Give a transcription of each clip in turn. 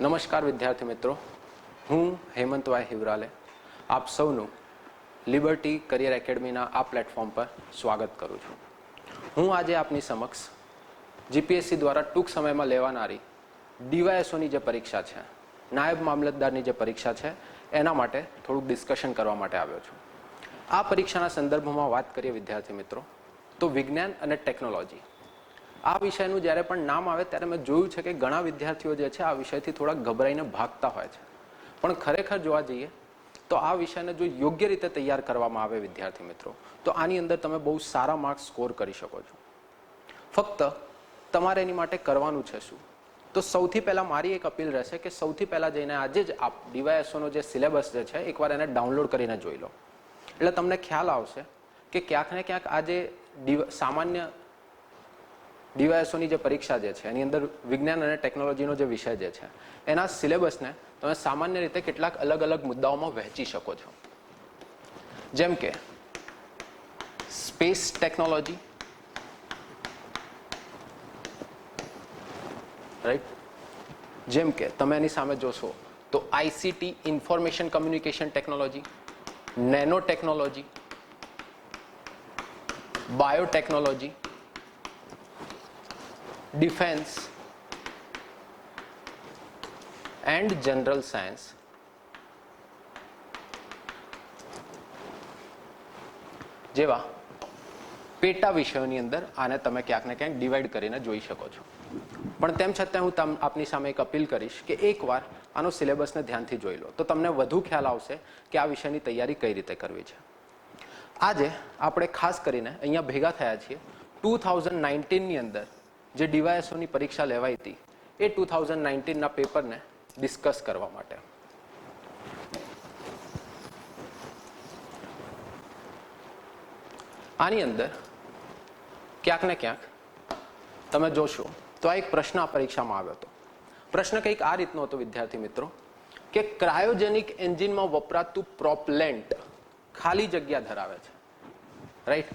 નમસ્કાર વિદ્યાર્થી મિત્રો, હું હેમંતભાઈ હિવરાલે આપ સૌનું લિબર્ટી કરિયર એકેડમીના આ પ્લેટફોર્મ પર સ્વાગત કરું છું. હું આજે આપની સમક્ષ જીપીએસસી દ્વારા ટૂંક સમયમાં લેવાનારી ડીવાયએસઓની જે પરીક્ષા છે, નાયબ મામલતદારની જે પરીક્ષા છે, એના માટે થોડુંક ડિસ્કશન કરવા માટે આવ્યો છું. આ પરીક્ષાના સંદર્ભમાં વાત કરીએ વિદ્યાર્થી મિત્રો તો વિજ્ઞાન અને ટેકનોલોજી આ વિષયનું જ્યારે પણ નામ આવે ત્યારે મેં જોયું છે કે ઘણા વિદ્યાર્થીઓ જે છે આ વિષયથી થોડા ગભરાઈને ભાગતા હોય છે, પણ ખરેખર જોવા જઈએ તો આ વિષયને જો યોગ્ય રીતે તૈયાર કરવામાં આવે વિદ્યાર્થી મિત્રો તો આની અંદર તમે બહુ સારા માર્ક્સ સ્કોર કરી શકો છો. ફક્ત તમારે એની માટે કરવાનું છે શું? તો સૌથી પહેલાં મારી એક અપીલ રહેશે કે સૌથી પહેલાં જઈને આજે જ આપ ડીવાયએસઓનો જે સિલેબસ જે છે એકવાર એને ડાઉનલોડ કરીને જોઈ લો, એટલે તમને ખ્યાલ આવશે કે ક્યાંક ને ક્યાંક આ જે સામાન્ય ડીવાયએસઓની જે પરીક્ષા જે છે એની અંદર વિજ્ઞાન અને ટેકનોલોજીનો જે વિષય જે છે એના સિલેબસને તમે સામાન્ય રીતે કેટલાક અલગ અલગ મુદ્દાઓમાં વહેંચી શકો છો, જેમ કે સ્પેસ ટેકનોલોજી, રાઈટ, જેમ કે તમે એની સામે જોશો તો ICT information communication technology, nano technology, biotechnology, defence and general science જેવા પેટા વિષયોની અંદર આને તમે ક્યાંક ને ક્યાંક ડિવાઈડ કરીને જોઈ શકો છો. પણ તેમ છતાં હું આપની સામે એક અપીલ કરીશ કે એકવાર આનો સિલેબસને ધ્યાનથી જોઈ લો તો તમને વધુ ખ્યાલ આવશે કે આ વિષયની તૈયારી કઈ રીતે કરવી છે. આજે આપણે ખાસ કરીને અહીંયા ભેગા થયા છીએ 2019ની અંદર જે ડીવાયએસઓની પરીક્ષા લેવાઈ હતી એ 2019ના પેપરને ડિસ્કસ કરવા માટે. આની અંદર ક્યાંક ને ક્યાંક તમે જોશો તો આ એક પ્રશ્ન આ પરીક્ષામાં આવ્યો હતો. પ્રશ્ન કંઈક આ રીતનો હતો વિદ્યાર્થી મિત્રો કે ક્રાયોજેનિક એન્જિનમાં વપરાતું પ્રોપલેન્ટ ખાલી જગ્યા ધરાવે છે, રાઈટ.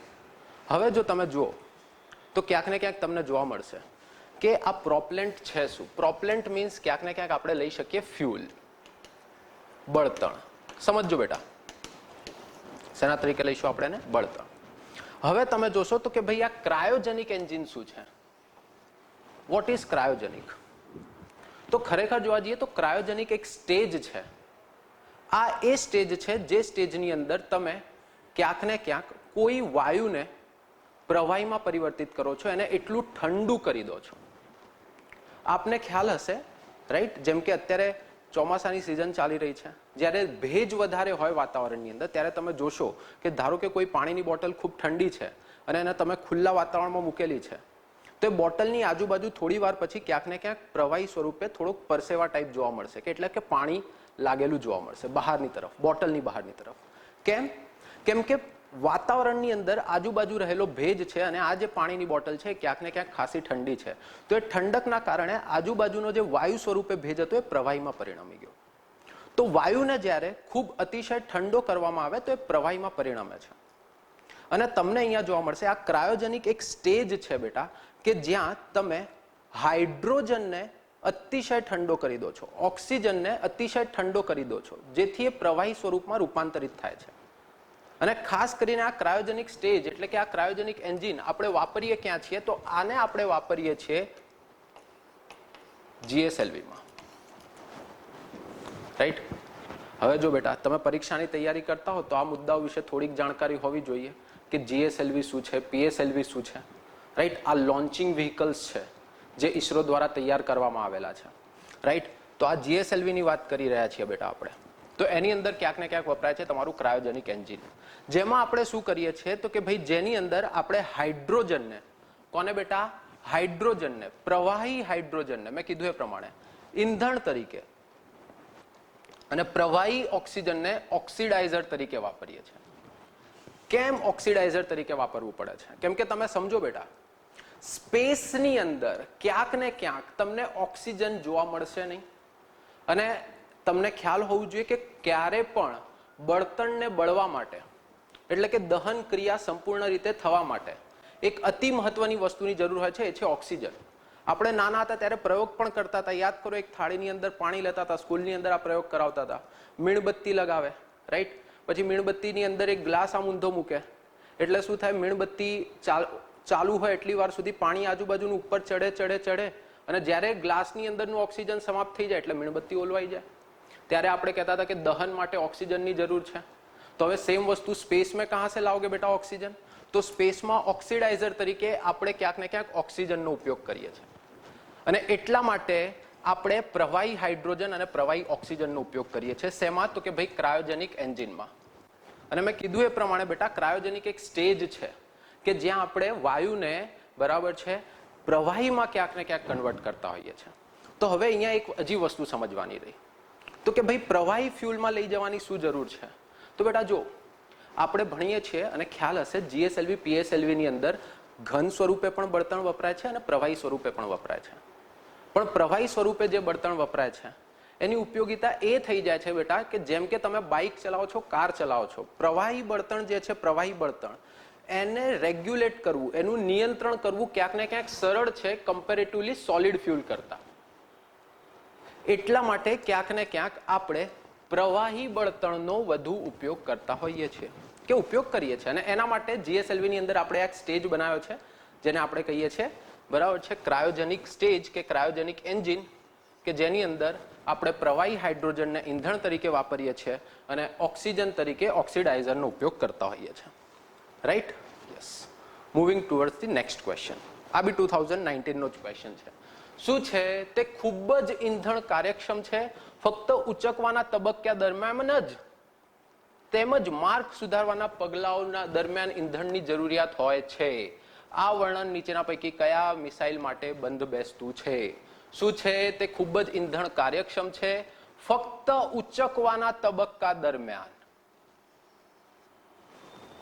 હવે જો તમે જુઓ તો ક્યાંક ને ક્યાંક તમને જોવા મળશે કે આ પ્રોપલેન્ટ છે શું? પ્રોપલેન્ટ મીન્સ ક્યાંક ને ક્યાંક આપણે લઈ શકીએ ફ્યુલ, બળતણ. સમજો બેટા, શેના તરીકે લઈશું આપણે એને? બળતણ. હવે તમે જોશો તો કે ભાઈ આ ક્રાયોજેનિક એન્જિન શું છે? What is cryogenic? તો ખરેખર જોવા જઈએ તો ક્રાયોજેનિક એક સ્ટેજ છે. આ એ સ્ટેજ છે જે સ્ટેજની અંદર તમે ક્યાંક ને ક્યાંક કોઈ વાયુને પ્રવાહીમાં પરિવર્તિત કરો છો, એને એટલું ઠંડુ કરી દો છો. આપને ખ્યાલ હશે, રાઈટ, જેમ કે અત્યારે ચોમાસાની સિઝન ચાલી રહી છે, જ્યારે ભેજ વધારે હોય વાતાવરણની અંદર ત્યારે તમે જોશો કે ધારો કે કોઈ પાણીની બોટલ ખૂબ ઠંડી છે અને એને તમે ખુલ્લા વાતાવરણમાં મૂકેલી છે તો એ બોટલની આજુબાજુ થોડી વાર પછી ક્યાંક ને ક્યાંક પ્રવાહી સ્વરૂપે થોડુંક પરસેવા ટાઈપ જોવા મળશે, કે એટલે કે પાણી લાગેલું જોવા મળશે બહારની તરફ, બોટલની બહારની તરફ. કેમ? કેમ કે વાતાવરણની અંદર આજુબાજુ રહેલો ભેજ છે અને આ જે પાણીની બોટલ છે ક્યાંક ને ક્યાંક ખાસી ઠંડી છે, તો એ ઠંડકના કારણે આજુબાજુનો જે વાયુ સ્વરૂપે ભેજ હતો એ પ્રવાહીમાં પરિણમી ગયો. તો વાયુને જ્યારે ખૂબ અતિશય ઠંડો કરવામાં આવે તો એ પ્રવાહીમાં પરિણમે છે. અને તમને અહીંયા જોવા મળશે આ ક્રાયોજેનિક એક સ્ટેજ છે બેટા કે જ્યાં તમે હાઇડ્રોજનને અતિશય ઠંડો કરી દો છો, ઓક્સિજનને અતિશય ઠંડો કરી દો છો, જેથી એ પ્રવાહી સ્વરૂપમાં રૂપાંતરિત થાય છે. અને ખાસ કરીને આ ક્રાયોજેનિક સ્ટેજ એટલે કે આ ક્રાયોજેનિક એન્જિન આપણે વાપરીએ ક્યાં છીએ? તો આને આપણે વાપરીએ છીએ જીએસએલવીમાં, રાઈટ. હવે જો બેટા તમે પરીક્ષાની તૈયારી કરતા હો તો આ મુદ્દાઓ વિશે થોડીક જાણકારી હોવી જોઈએ કે જીએસએલવી શું છે, પીએસએલવી શું છે, રાઈટ. આ લોન્ચિંગ વ્હીકલ્સ છે જે ઇસરો દ્વારા તૈયાર કરવામાં આવેલા છે, રાઈટ. તો આ જીએસએલવીની વાત કરી રહ્યા છીએ બેટા આપણે. તો એની અંદર ક્યાંક ને ક્યાંક વપરાય છે તમારું ક્રાયોજેનિક એન્જિન, જેમાં આપણે શું કરીએ છીએ તો કે ભાઈ જેની અંદર આપણે હાઇડ્રોજનને, કોને બેટા? હાઇડ્રોજનને, પ્રવાહી હાઇડ્રોજનને મેં કીધું એ પ્રમાણે ઈંધણ તરીકે અને પ્રવાહી ઓક્સિજનને ઓક્સિડાઇઝર તરીકે વાપરીએ છીએ. કેમ ઓક્સિડાઇઝર તરીકે વાપરવું પડે છે? કેમ કે તમે સમજો બેટા, સ્પેસની અંદર ક્યાંક ને ક્યાંક તમને ઓક્સિજન જોવા મળશે નહીં, અને તમને ખ્યાલ હોવું જોઈએ કે ક્યારે પણ બળતણને બળવા માટે એટલે કે દહન ક્રિયા સંપૂર્ણ રીતે થવા માટે એક અતિ મહત્વની વસ્તુની જરૂર હોય છે, એ છે ઓક્સિજન. આપણે નાના હતા ત્યારે પ્રયોગ પણ કરતા હતા. યાદ કરો, એક થાળીની અંદર પાણી લેતા હતા, સ્કૂલની અંદર આ પ્રયોગ કરાવતા હતા. મીણબત્તી લગાવે, રાઈટ, પછી મીણબત્તીની અંદર એક ગ્લાસ આમ ઊંધો મૂકે એટલે શું થાય, મીણબત્તી ચાલુ હોય એટલી વાર સુધી પાણી આજુબાજુનું ઉપર ચડે ચડે ચડે અને જ્યારે ગ્લાસની અંદરનું ઓક્સિજન સમાપ્ત થઈ જાય એટલે મીણબત્તી ઓલવાઈ જાય. ત્યારે આપણે કહેતા હતા કે દહન માટે ઓક્સિજનની જરૂર છે. તો હવે સેમ વસ્તુ સ્પેસ में कहां से लाओगे बेटा ऑक्सीजन? तो સ્પેસમાં ઓક્સિડાઇઝર તરીકે આપણે ક્યાંક ને ક્યાંક ઓક્સિજનનો ઉપયોગ કરીએ છીએ અને એટલા માટે આપણે પ્રવાહી હાઇડ્રોજન અને પ્રવાહી ઓક્સિજનનો ઉપયોગ કરીએ છીએ. શેમાં? તો કે ભાઈ ક્રાયોજેનિક એન્જિનમાં. અને મેં કીધું એ પ્રમાણે બેટા ક્રાયોજેનિક એક સ્ટેજ છે કે જ્યાં આપણે વાયુને બરાબર છે પ્રવાહીમાં ક્યાંક ને ક્યાંક કન્વર્ટ કરતા હોઈએ છીએ. તો હવે અહીંયા એક હજી વસ્તુ સમજવાની રહી, તો કે ભાઈ પ્રવાહી ફ્યુલમાં લઈ જવાની શું જરૂર છે? તો બેટા જો આપણે ભણીએ છીએ અને ખ્યાલ હશે જીએસએલવી પીએસએલવી ની અંદર ઘન સ્વરૂપે પણ બળતણ વપરાય છે અને પ્રવાહી સ્વરૂપે પણ વપરાય છે. પણ પ્રવાહી સ્વરૂપે જે બળતણ વપરાય છે એની ઉપયોગિતા એ થઈ જાય છે બેટા કે જેમ કે તમે બાઇક ચલાવો છો, કાર ચલાવો છો, પ્રવાહી બળતણ જે છે પ્રવાહી બળતણ એને રેગ્યુલેટ કરવું, એનું નિયંત્રણ કરવું ક્યાંક ને ક્યાંક સરળ છે કમ્પેરેટિવલી સોલિડ ફ્યુલ કરતા. એટલા માટે ક્યાંક ને ક્યાંક આપણે પ્રવાહી બળતણનો વધુ ઉપયોગ કરતા હોઈએ છીએ કે ઉપયોગ કરીએ છીએ. અને એના માટે જીએસએલવી ની અંદર આપણે એક સ્ટેજ બનાવ્યો છે જેને આપણે કહીએ છીએ બરાબર છે ક્રાયોજેનિક સ્ટેજ કે ક્રાયોજેનિક એન્જિન, કે જેની અંદર આપણે પ્રવાહી હાઇડ્રોજનને ઈંધણ તરીકે વાપરીએ છીએ અને ઓક્સિજન તરીકે ઓક્સિડાઇઝરનો ઉપયોગ કરતા હોઈએ છીએ. Right? Yes. Moving towards the next question. આ બી 2019 નો જ ક્વેશ્ચન છે. શું છે? તે ખૂબ જ ઈંધણ કાર્યક્ષમ છે ફક્ત ઉચકવાના તબક્કા દરમિયાન જ, તેમજ માર્ગ સુધારવાના પગલાઓના દરમિયાન ઈંધણની જરૂરિયાત હોય છે. આ વર્ણન નીચેના પૈકી કયા મિસાઇલ માટે બંધ બેસતું છે? શું છે? તે ખૂબ જ ઈંધણ કાર્યક્ષમ છે ફક્ત ઉચકવાના તબક્કા દરમિયાન.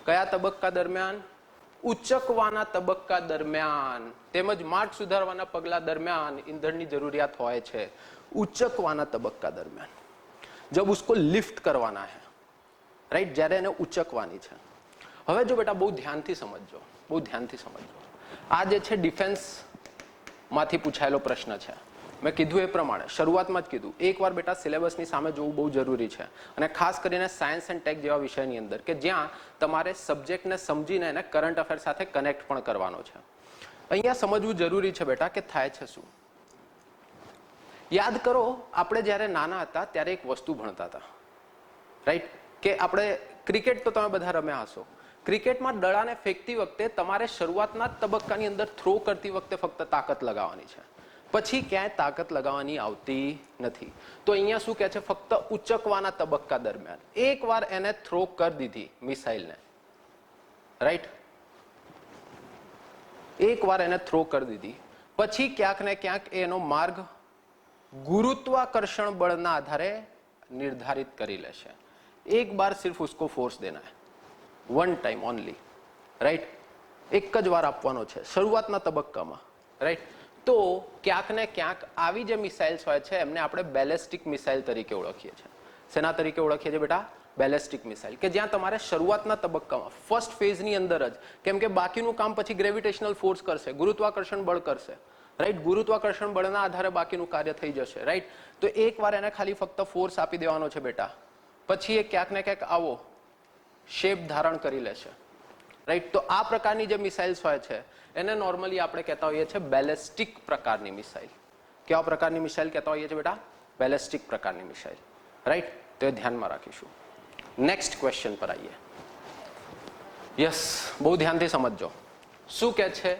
કયા તબક્કા દરમિયાન? ઉચકવાના તબક્કા દરમિયાન તેમજ માર્ગ સુધારવાના પગલા દરમિયાન ઈંધણની જરૂરિયાત હોય છે. ઉચકવાના તબક્કા દરમિયાન, જબ ઉસકો લિફ્ટ કરવાના है, રાઈટ, જ્યારે એને ઉચકવાની છે. હવે જો બેટા બહુ ધ્યાનથી સમજજો, બહુ ધ્યાનથી સમજજો. આ જે છે ડિફેન્સ માંથી પૂછાયેલો પ્રશ્ન છે. મેં કીધું એ પ્રમાણે શરૂઆતમાં જ કીધું, એકવાર બેટા સિલેબસની સામે જોવું બહુ જરૂરી છે અને ખાસ કરીને સાયન્સ એન્ડ ટેક જેવા વિષયની અંદર કે જ્યાં તમારે સબ્જેક્ટને સમજીને એને કરંટ અફેર સાથે કનેક્ટ પણ કરવાનો છે. અહીંયા સમજવું જરૂરી છે બેટા કે થાય છે શું. યાદ કરો, આપણે જ્યારે નાના હતા ત્યારે એક વસ્તુ ભણતા હતા, રાઈટ, કે આપણે ક્રિકેટ તો તમે બધા રમ્યા હશો. ક્રિકેટમાં દડાને ફેંકતી વખતે તમારે શરૂઆતના તબક્કાની અંદર થ્રો કરતી વખતે ફક્ત તાકાત લગાવવાની છે, પછી ક્યાંય તાકાત લગાવવાની આવતી નથી. તો અહીંયા શું કહે છે? ફક્ત ઉચકવાના તબક્કા દરમિયાન એકવાર એને થ્રો કરી દીધી મિસાઇલને, રાઈટ, એકવાર એને થ્રો કરી દીધી પછી ક્યાંક ને ક્યાંક એનો માર્ગ गुरुत्वाकर्षण बलના આધારે निर्धारित કરી લેશે. एक बार सिर्फ उसको फोर्स देना है, वन टाइम ओनली, राइट, एक જ વાર આપવાનો છે શરૂઆતના તબક્કામાં, રાઈટ. તો ક્યાંક ને ક્યાંક આવી જે મિસાઇલ્સ હોય છે એમને આપણે બેલેસ્ટિક મિસાઇલ તરીકે ઓળખીએ છીએ. શેના તરીકે ઓળખીએ છીએ બેટા? બેલેસ્ટિક મિસાઇલ, કે જ્યાં તમારે શરૂઆતના તબક્કામાં ફર્સ્ટ ફેઝની અંદર જ, કેમ કે બાકીનું કામ પછી ગ્રેવિટેશનલ ફોર્સ કરશે, ગુરુત્વાકર્ષણ બળ કરશે, રાઈટ, ગુરુત્વાકર્ષણ બળના આધારે બાકીનું કાર્ય થઈ જશે, રાઈટ. તો એકવાર એને ખાલી ફક્ત ફોર્સ આપી દેવાનો છે બેટા, પછી એ ક્યાંક ને ક્યાંક આવો શેપ ધારણ કરી લેશે, રાઈટ. તો આ પ્રકારની જે મિસાઇલ્સ હોય છે એને નોર્મલી આપણે કહેતા હોઈએ છીએ બેલેસ્ટિક પ્રકારની મિસાઇલ. કેવા પ્રકારની મિસાઇલ કહેતા હોઈએ છીએ બેટા? બેલેસ્ટિક પ્રકારની મિસાઇલ, રાઈટ. તો એ ધ્યાનમાં રાખીશું. નેક્સ્ટ ક્વેશ્ચન પર આવીએ. યસ, બહુ ધ્યાનથી સમજજો. શું કહે છે?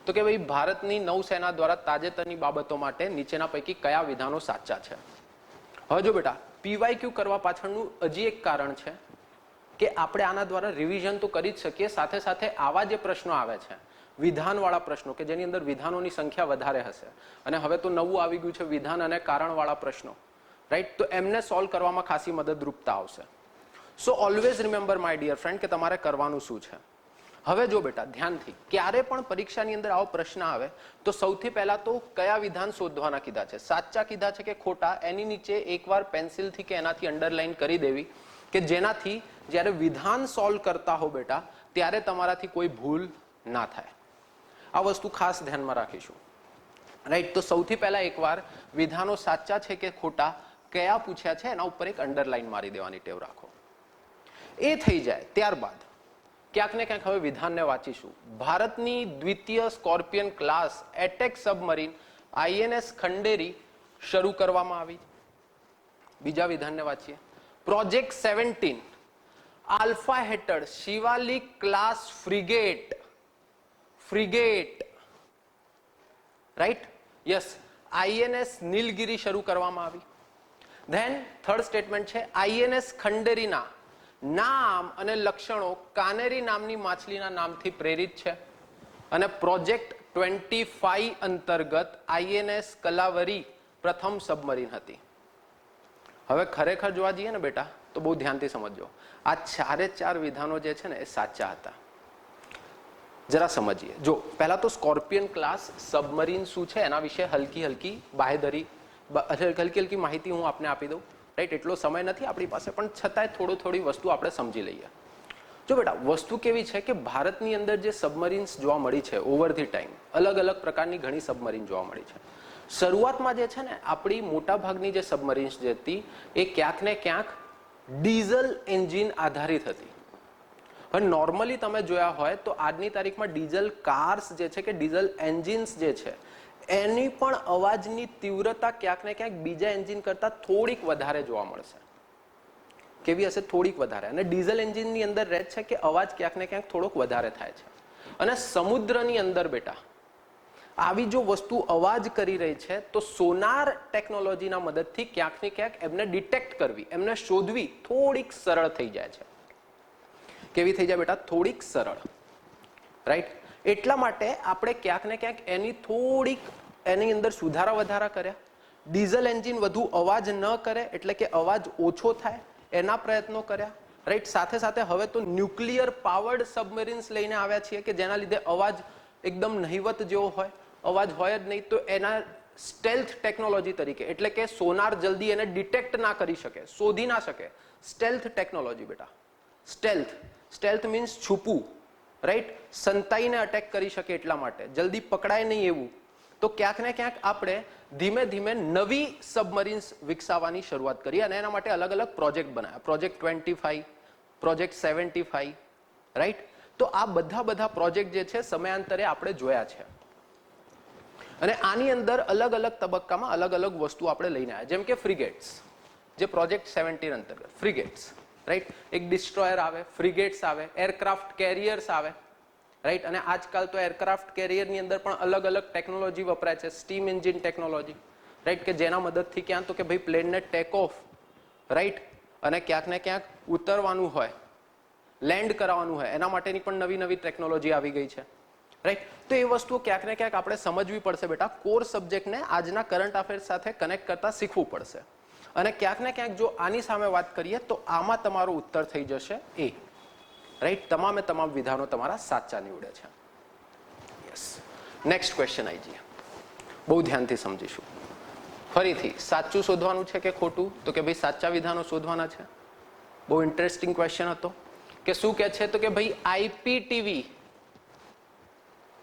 તો કે ભાઈ ભારતની નૌસેના દ્વારા તાજેતરની બાબતો માટે નીચેના પૈકી કયા વિધાનો સાચા છે? હવે જો બેટા PYQ કરવા પાછળનું હજી એક કારણ છે કે આપણે આના દ્વારા રિવિઝન તો કરી જ શકીએ, સાથે સાથે આવા જે પ્રશ્નો આવે છે વિધાનવાળા પ્રશ્નો કે જેની અંદર વિધાનોની સંખ્યા વધારે હશે, અને હવે તો નવું આવી ગયું છે વિધાન અને કારણવાળા પ્રશ્નો, રાઈટ. તો એમને સોલ્વ કરવામાં ખાસી મદદરૂપતા આવશે. So always remember my dear friend કે તમારે કરવાનું શું છે. હવે જો બેટા ધ્યાનથી, ક્યારે પણ પરીક્ષાની અંદર આવો પ્રશ્ન આવે તો સૌથી પહેલા તો કયા વિધાન શોધવાના કીધા છે, સાચા કીધા છે કે ખોટા, એની નીચે એકવાર પેન્સિલથી કે એનાથી અંડરલાઈન કરી દેવી કે જેનાથી જ્યારે વિધાન સોલ્વ કરતા હો બેટા ત્યારે તમારાથી કોઈ ભૂલ ના થાય. આ વસ્તુ ખાસ ધ્યાનમાં રાખીશું. રાઈટ. તો સૌથી પહેલા એકવાર વિધાનો સાચા છે કે ખોટા કયા પૂછ્યા છે એના ઉપર એક અંડરલાઈન મારી દેવાની ટેવ રાખો. એ થઈ જાય ત્યારબાદ ક્યાંક ને ક્યાંક હવે વિધાનને વાંચીશું. ભારતની દ્વિતીય scorpion class attack submarine INS Khanderi શરૂ કરવામાં આવી. બીજા વિધાનને વાંચીએ. પ્રોજેક્ટ 17 આલ્ફા હેઠળ Shivalik class frigate right yes INS Nilgiri શરૂ કરવામાં આવી. ધેન થર્ડ સ્ટેટમેન્ટ છે INS ખંડેરીના નામ અને લક્ષણો કાનેરી નામની માછલીના નામથી પ્રેરિત છે અને પ્રોજેક્ટ 25 અંતર્ગત INS કલાવરી પ્રથમ સબમરીન હતી. હવે ખરેખર જોવા જઈએ ને બેટા તો બહુ ધ્યાનથી સમજજો. આ ચારે ચાર વિધાનો જે છે ને એ સાચા હતા. જરા સમજીએ. જો પહેલા તો સ્કોર્પિયન ક્લાસ સબમરીન શું છે એના વિશે હલકી હલકી માહિતી હું આપને આપી દઉં. રાઈટ. એટલો સમય નથી આપણી પાસે, પણ છતાંય થોડી વસ્તુ આપણે સમજી લઈએ. જો બેટા વસ્તુ કેવી છે કે ભારતની અંદર જે સબમરીન્સ જોવા મળી છે ઓવર ધી ટાઈમ, અલગ અલગ પ્રકારની ઘણી સબમરીન જોવા મળી છે. શરૂઆતમાં જે છે ને આપણી મોટા ભાગની જે સબમરીન્સ જે હતી એ ક્યાંક ને ક્યાંક ડીઝલ એન્જિન આધારિત હતી. હવે નોર્મલી તમે જોયા હોય તો આજની તારીખમાં ડીઝલ કાર્સ જે છે કે ડીઝલ એન્જિન્સ જે છે એની પણ અવાજની તીવ્રતા ક્યાંક ને ક્યાંક બીજા એન્જિન કરતા થોડીક વધારે જોવા મળશે. કેવી હશે? થોડીક વધારે. અને ડીઝલ એન્જિનની અંદર રહે છે કે અવાજ ક્યાંક ને ક્યાંક થોડોક વધારે થાય છે. અને સમુદ્રની અંદર બેટા આવી જો વસ્તુ અવાજ કરી રહી છે તો સોનાર ટેકનોલોજીના મદદથી ક્યાંક ને ક્યાંક એમને ડિટેક્ટ કરવી, એમને શોધવી થોડીક સરળ થઈ જાય છે. કેવી થઈ જાય બેટા? થોડીક સરળ. રાઈટ. એટલા માટે આપણે ક્યાંક ને ક્યાંક એની અંદર સુધારા વધારા કર્યા. ડીઝલ એન્જિન વધુ અવાજ ન કરે એટલે કે અવાજ ઓછો થાય એના પ્રયત્નો કર્યા. રાઈટ. સાથે સાથે હવે તો ન્યુક્લિયર પાવર્ડ સબમરીન્સ લઈને આવ્યા છીએ કે જેના લીધે અવાજ એકદમ નહિવત જેવો હોય, અવાજ હોય જ નહીં. તો એના સ્ટેલ્થ ટેકનોલોજી તરીકે, એટલે કે સોનાર જલ્દી એને ડિટેક્ટ ના કરી શકે, શોધી ના શકે, સ્ટેલ્થ ટેકનોલોજી બેટા. સ્ટેલ્થ મીન્સ છુપવું. રાઈટ. સંતાઈને અટેક કરી શકે એટલા માટે, જલ્દી પકડાય નહીં એવું. તો ક્યાંક ને ક્યાંક આપણે ધીમે ધીમે નવી સબમરીન્સ વિકસાવવાની શરૂઆત કરી અને એના માટે અલગ અલગ પ્રોજેક્ટ બનાવ્યા. Project 25, project 75. રાઈટ. તો આ બધા પ્રોજેક્ટ જે છે સમયાંતરે આપણે જોયા છે અને આની અંદર અલગ અલગ તબક્કામાં અલગ અલગ વસ્તુ આપણે લઈને આવ્યા. જેમ કે ફ્રિગેટ્સ, જે પ્રોજેક્ટ 17 અંતર્ગત ફ્રિગેટ્સ. રાઈટ. એક ડિસ્ટ્રોયર આવે, ફ્રિગેટ્સ આવે, એરક્રાફ્ટ કેરિયર્સ આવે. રાઈટ. અને આજકાલ તો એરક્રાફ્ટ કેરિયરની અંદર પણ અલગ અલગ ટેકનોલોજી વપરાય છે, સ્ટીમ એન્જિન ટેકનોલોજી. રાઈટ. કે જેના મદદથી ક્યાં તો કે ભાઈ પ્લેનને ટેક ઓફ, રાઈટ, અને ક્યાંક ને ક્યાંક ઉતરવાનું હોય, લેન્ડ કરાવવાનું હોય એના માટેની પણ નવી ટેકનોલોજી આવી ગઈ છે. રાઈટ. તો એ વસ્તુઓ ક્યાંક ને ક્યાંક આપણે સમજવી પડશે બેટા. કોર સબ્જેક્ટને આજના કરંટ અફેર્સ સાથે કનેક્ટ કરતા શીખવું પડશે. અને ક્યાંક ને ક્યાંક જો આની સામે વાત કરીએ તો આમાં તમારો ઉત્તર થઈ જશે એ. રાઈટ. તમામે તમામ વિધાનો તમારા સાચા નીવડે છે. યસ. નેક્સ્ટ ક્વેશ્ચન આવી જઈએ. બહુ ધ્યાનથી સમજીશું. ફરીથી સાચું શોધવાનું છે કે ખોટું? તો કે ભાઈ સાચા વિધાનો શોધવાના છે. બહુ ઇન્ટરેસ્ટિંગ ક્વેશ્ચન હતો કે શું કે છે તો કે ભાઈ IPTV,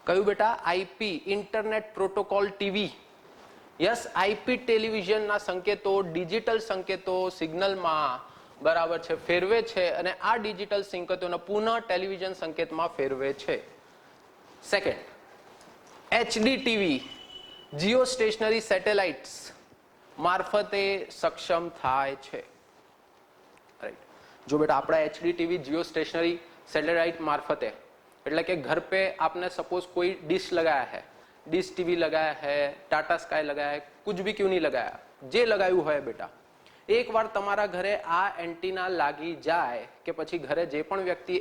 કયું બેટા? IP, internet protocol TV. Yes. IP ટેલિવિઝનના સંકેતો, ડિજિટલ સંકેતો સિગ્નલમાં બરાબર છે ફેરવે છે અને આ ડિજિટલ સંકેતોને પુનઃ ટેલિવિઝન સંકેતમાં ફેરવે છે. Second, HD TV geostationary satellites મારફતે સક્ષમ થાય છે. રાઈટ. જો બેટા આપણા HD TV geostationary satellite મારફતે, એટલે કે घर पे आपने सपोज कोई डिश लगाया है, डिश टीवी लगाया है, टाटा स्काई लगाया है, कुछ भी क्यों नहीं लगाया, जे लगाયું હોય બેટા, એકવાર તમારા ઘરે આ એન્ટીના લાગી જાય કે પછી ઘરે જે પણ વ્યક્તિ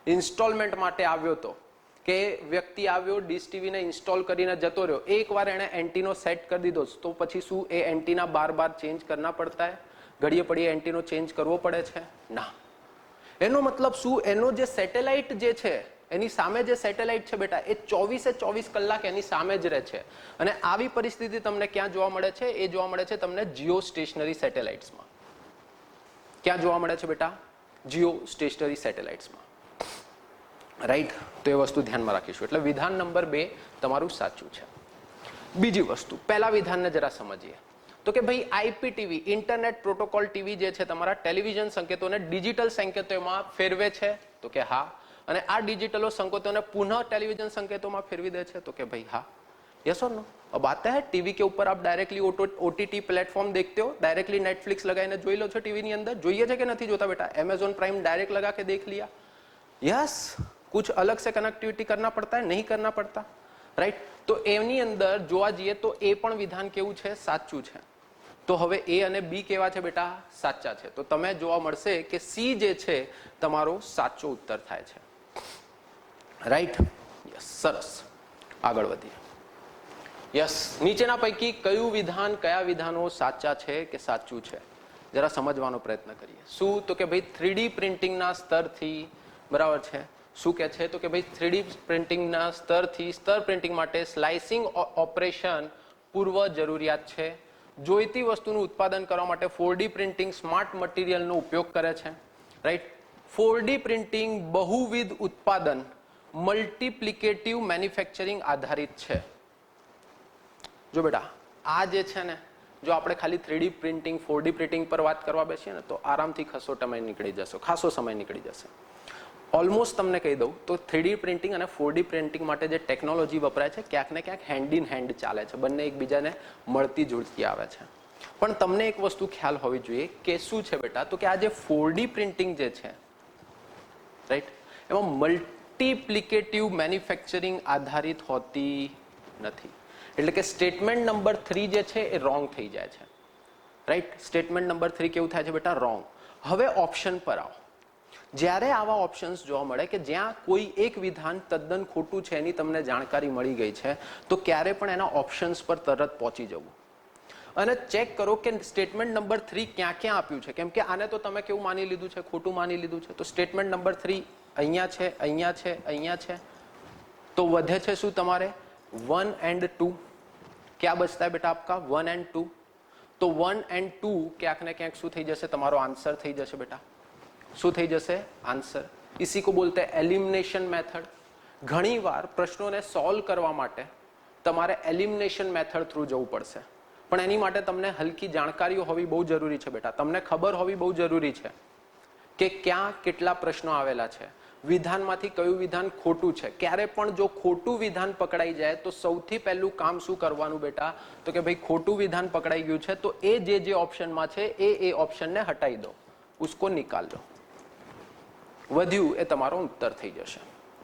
ઇન્સ્ટોલમેન્ટ માટે આવ્યો તો કે વ્યક્તિ આવ્યો ડિશ ટીવીને ઇન્સ્ટોલ કરીને જતો રહ્યો, એકવાર એણે એન્ટીનો સેટ કરી દીધો તો પછી શું એ એન્ટીના બાર ચેન્જ કરના પડતા હે? ઘડીએ પડીએ એન્ટીનો ચેન્જ કરવો પડે છે? ના. એનો મતલબ શું? એનો જે સેટેલાઇટ જે છે એની સામે જે સેટેલાઇટ છે બેટા એ 24 કલાક એની સામે જ રહે છે. અને આવી પરિસ્થિતિ તમને ક્યાં જોવા મળે છે? એ જોવા મળે છે તમને જીઓ સ્ટેશનરી સેટેલાઇટ્સમાં. ક્યાં જોવા મળે છે બેટા? જીઓ સ્ટેશનરી સેટેલાઇટ્સમાં. રાઈટ. તો એ વસ્તુ ધ્યાનમાં રાખીશું. એટલે વિધાન નંબર 2 તમારું સાચું છે. બીજી વસ્તુ, પહેલા વિધાનને જરા સમજીએ તો કે ભાઈ આઈપીટીવી ઇન્ટરનેટ પ્રોટોકોલ ટીવી જે છે તમારા ટેલિવિઝન સંકેતોને ડિજિટલ સંકેતોમાં ફેરવે છે તો કે હા, અને આ ડિजिटलो संकेतों पुनः टेलीविजन संकेतों में फेरवी दे छे तो कि भाई हाँ, यस और नो। अब आता है टीवी के ऊपर आप डायरेक्टली ओटीटी प्लेटफॉर्म देखते हो, डायरेक्टली नेटफ्लिक्स लगाઈને જોઈ લો છો ટીવી ની અંદર, જોઈએ છે કે નથી જોતા બેટા? अमेज़न प्राइम डायरेक्ट लगा के देख लिया, यस, कुछ अलग से कनेक्टिविटी करना पड़ता है, नहीं करना पड़ता, राइट? तो એની અંદર જોવા જઈએ તો એ પણ વિધાન કેવું છે? સાચું છે। તો હવે એ અને બી કેવા છે બેટા? સાચા છે। તો તમે જોવા મળશે કે સી જે છે તમારો સાચો ઉત્તર થાય છે, રાઈટ? યસ, સરસ, આગળ વધીએ। યસ, નીચેના પૈકી કયું વિધાન, કયા વિધાનો સાચા છે કે સાચું છે જરા સમજવાનો પ્રયત્ન કરીએ। શું? તો કે ભાઈ 3D પ્રિન્ટિંગના સ્તરથી, બરાબર છે, શું કહે છે? તો કે ભાઈ 3D પ્રિન્ટિંગના સ્તરથી સ્તર પ્રિન્ટિંગ માટે સ્લાઇસિંગ ઓપરેશન પૂર્વ જરૂરિયાત છે। જોઈતી વસ્તુનું ઉત્પાદન કરવા માટે 4D પ્રિન્ટિંગ સ્માર્ટ મટીરિયલનો ઉપયોગ કરે છે, રાઈટ? 4D પ્રિન્ટિંગ બહુવિધ ઉત્પાદન મલ્ટીપ્લિકેટિવ મેન્યુફેક્ચરિંગ આધારિત છે। જો બેટા આ જે છે ને, જો આપણે ખાલી 3D પ્રિન્ટિંગ 4D પ્રિન્ટિંગ પર વાત કરવા બેસીએ ને તો આરામથી ખાસો સમય નીકળી જશે, ખાસો સમય નીકળી જશે। ઓલમોસ્ટ તમને કહી દઉં તો 3D પ્રિન્ટિંગ અને 4D પ્રિન્ટિંગ માટે જે ટેકનોલોજી વપરાય છે ક્યાંક ને ક્યાંક હેન્ડ ઇન હેન્ડ ચાલે છે, બંને એકબીજાને મળતી જુળતી આવે છે। પણ તમને એક વસ્તુ ખ્યાલ હોવી જોઈએ કે શું છે બેટા, તો કે આ જે 4D પ્રિન્ટિંગ જે છે, રાઈટ, એમાં મલ્ટીપ્લિકેટિવ મેન્યુફેક્ચરિંગ આધારિત હોતી નથી। એટલે કે સ્ટેટમેન્ટ નંબર 3 જે છે એ રોંગ થઈ જાય છે, રાઈટ? સ્ટેટમેન્ટ નંબર 3 કેવું થાય છે બેટા? રોંગ। હવે ઓપ્શન પર આવો। જ્યારે આવા ઓપ્શન્સ જોવા મળે કે જ્યાં કોઈ એક વિધાન તદ્દન ખોટું છે એની તમને જાણકારી મળી ગઈ છે તો ક્યારે પણ એના ઓપ્શન્સ પર તરત પહોંચી જવું અને ચેક કરો કે સ્ટેટમેન્ટ નંબર 3 ક્યાં ક્યાં આપ્યું છે, કેમ કે આને તો તમે કેવું માની લીધું છે? ખોટું માની લીધું છે। તો સ્ટેટમેન્ટ નંબર 3 અહીંયા છે, અહીંયા છે, અહીંયા છે, તો વધે છે શું તમારે? 1 and 2। क्या बचता है बेटा आपका? 1 and 2। तो 1 and 2 ક્યાંક ને ક્યાંક શું થઈ જશે? તમારો આન્સર થઈ જશે બેટા। શું થઈ જશે? આન્સર। इसी को बोलते हैं एलिमिनेशन मेथड। ઘણી વાર પ્રશ્નોને સોલ્વ કરવા માટે તમારે એલિમિનેશન મેથડ થ્રુ જવું પડશે, પણ એની માટે તમને હલકી જાણકારીઓ હોવી બહુ જરૂરી છે બેટા। તમને ખબર હોવી બહુ જરૂરી છે કે ક્યાં કેટલા પ્રશ્નો આવેલા છે, વિધાનમાંથી કયું વિધાન ખોટું છે। ક્યારે પણ જો ખોટું વિધાન પકડાઈ જાય તો સૌથી પહેલું કામ શું કરવાનું બેટા? તો કે ભાઈ ખોટું વિધાન પકડાઈ ગયું છે તો એ જે ઓપ્શનમાં છે એ ઓપ્શનને હટાવી દો, ઉસકો નિકાલ દો, વધ્યું એ તમારો ઉત્તર થઈ જશે,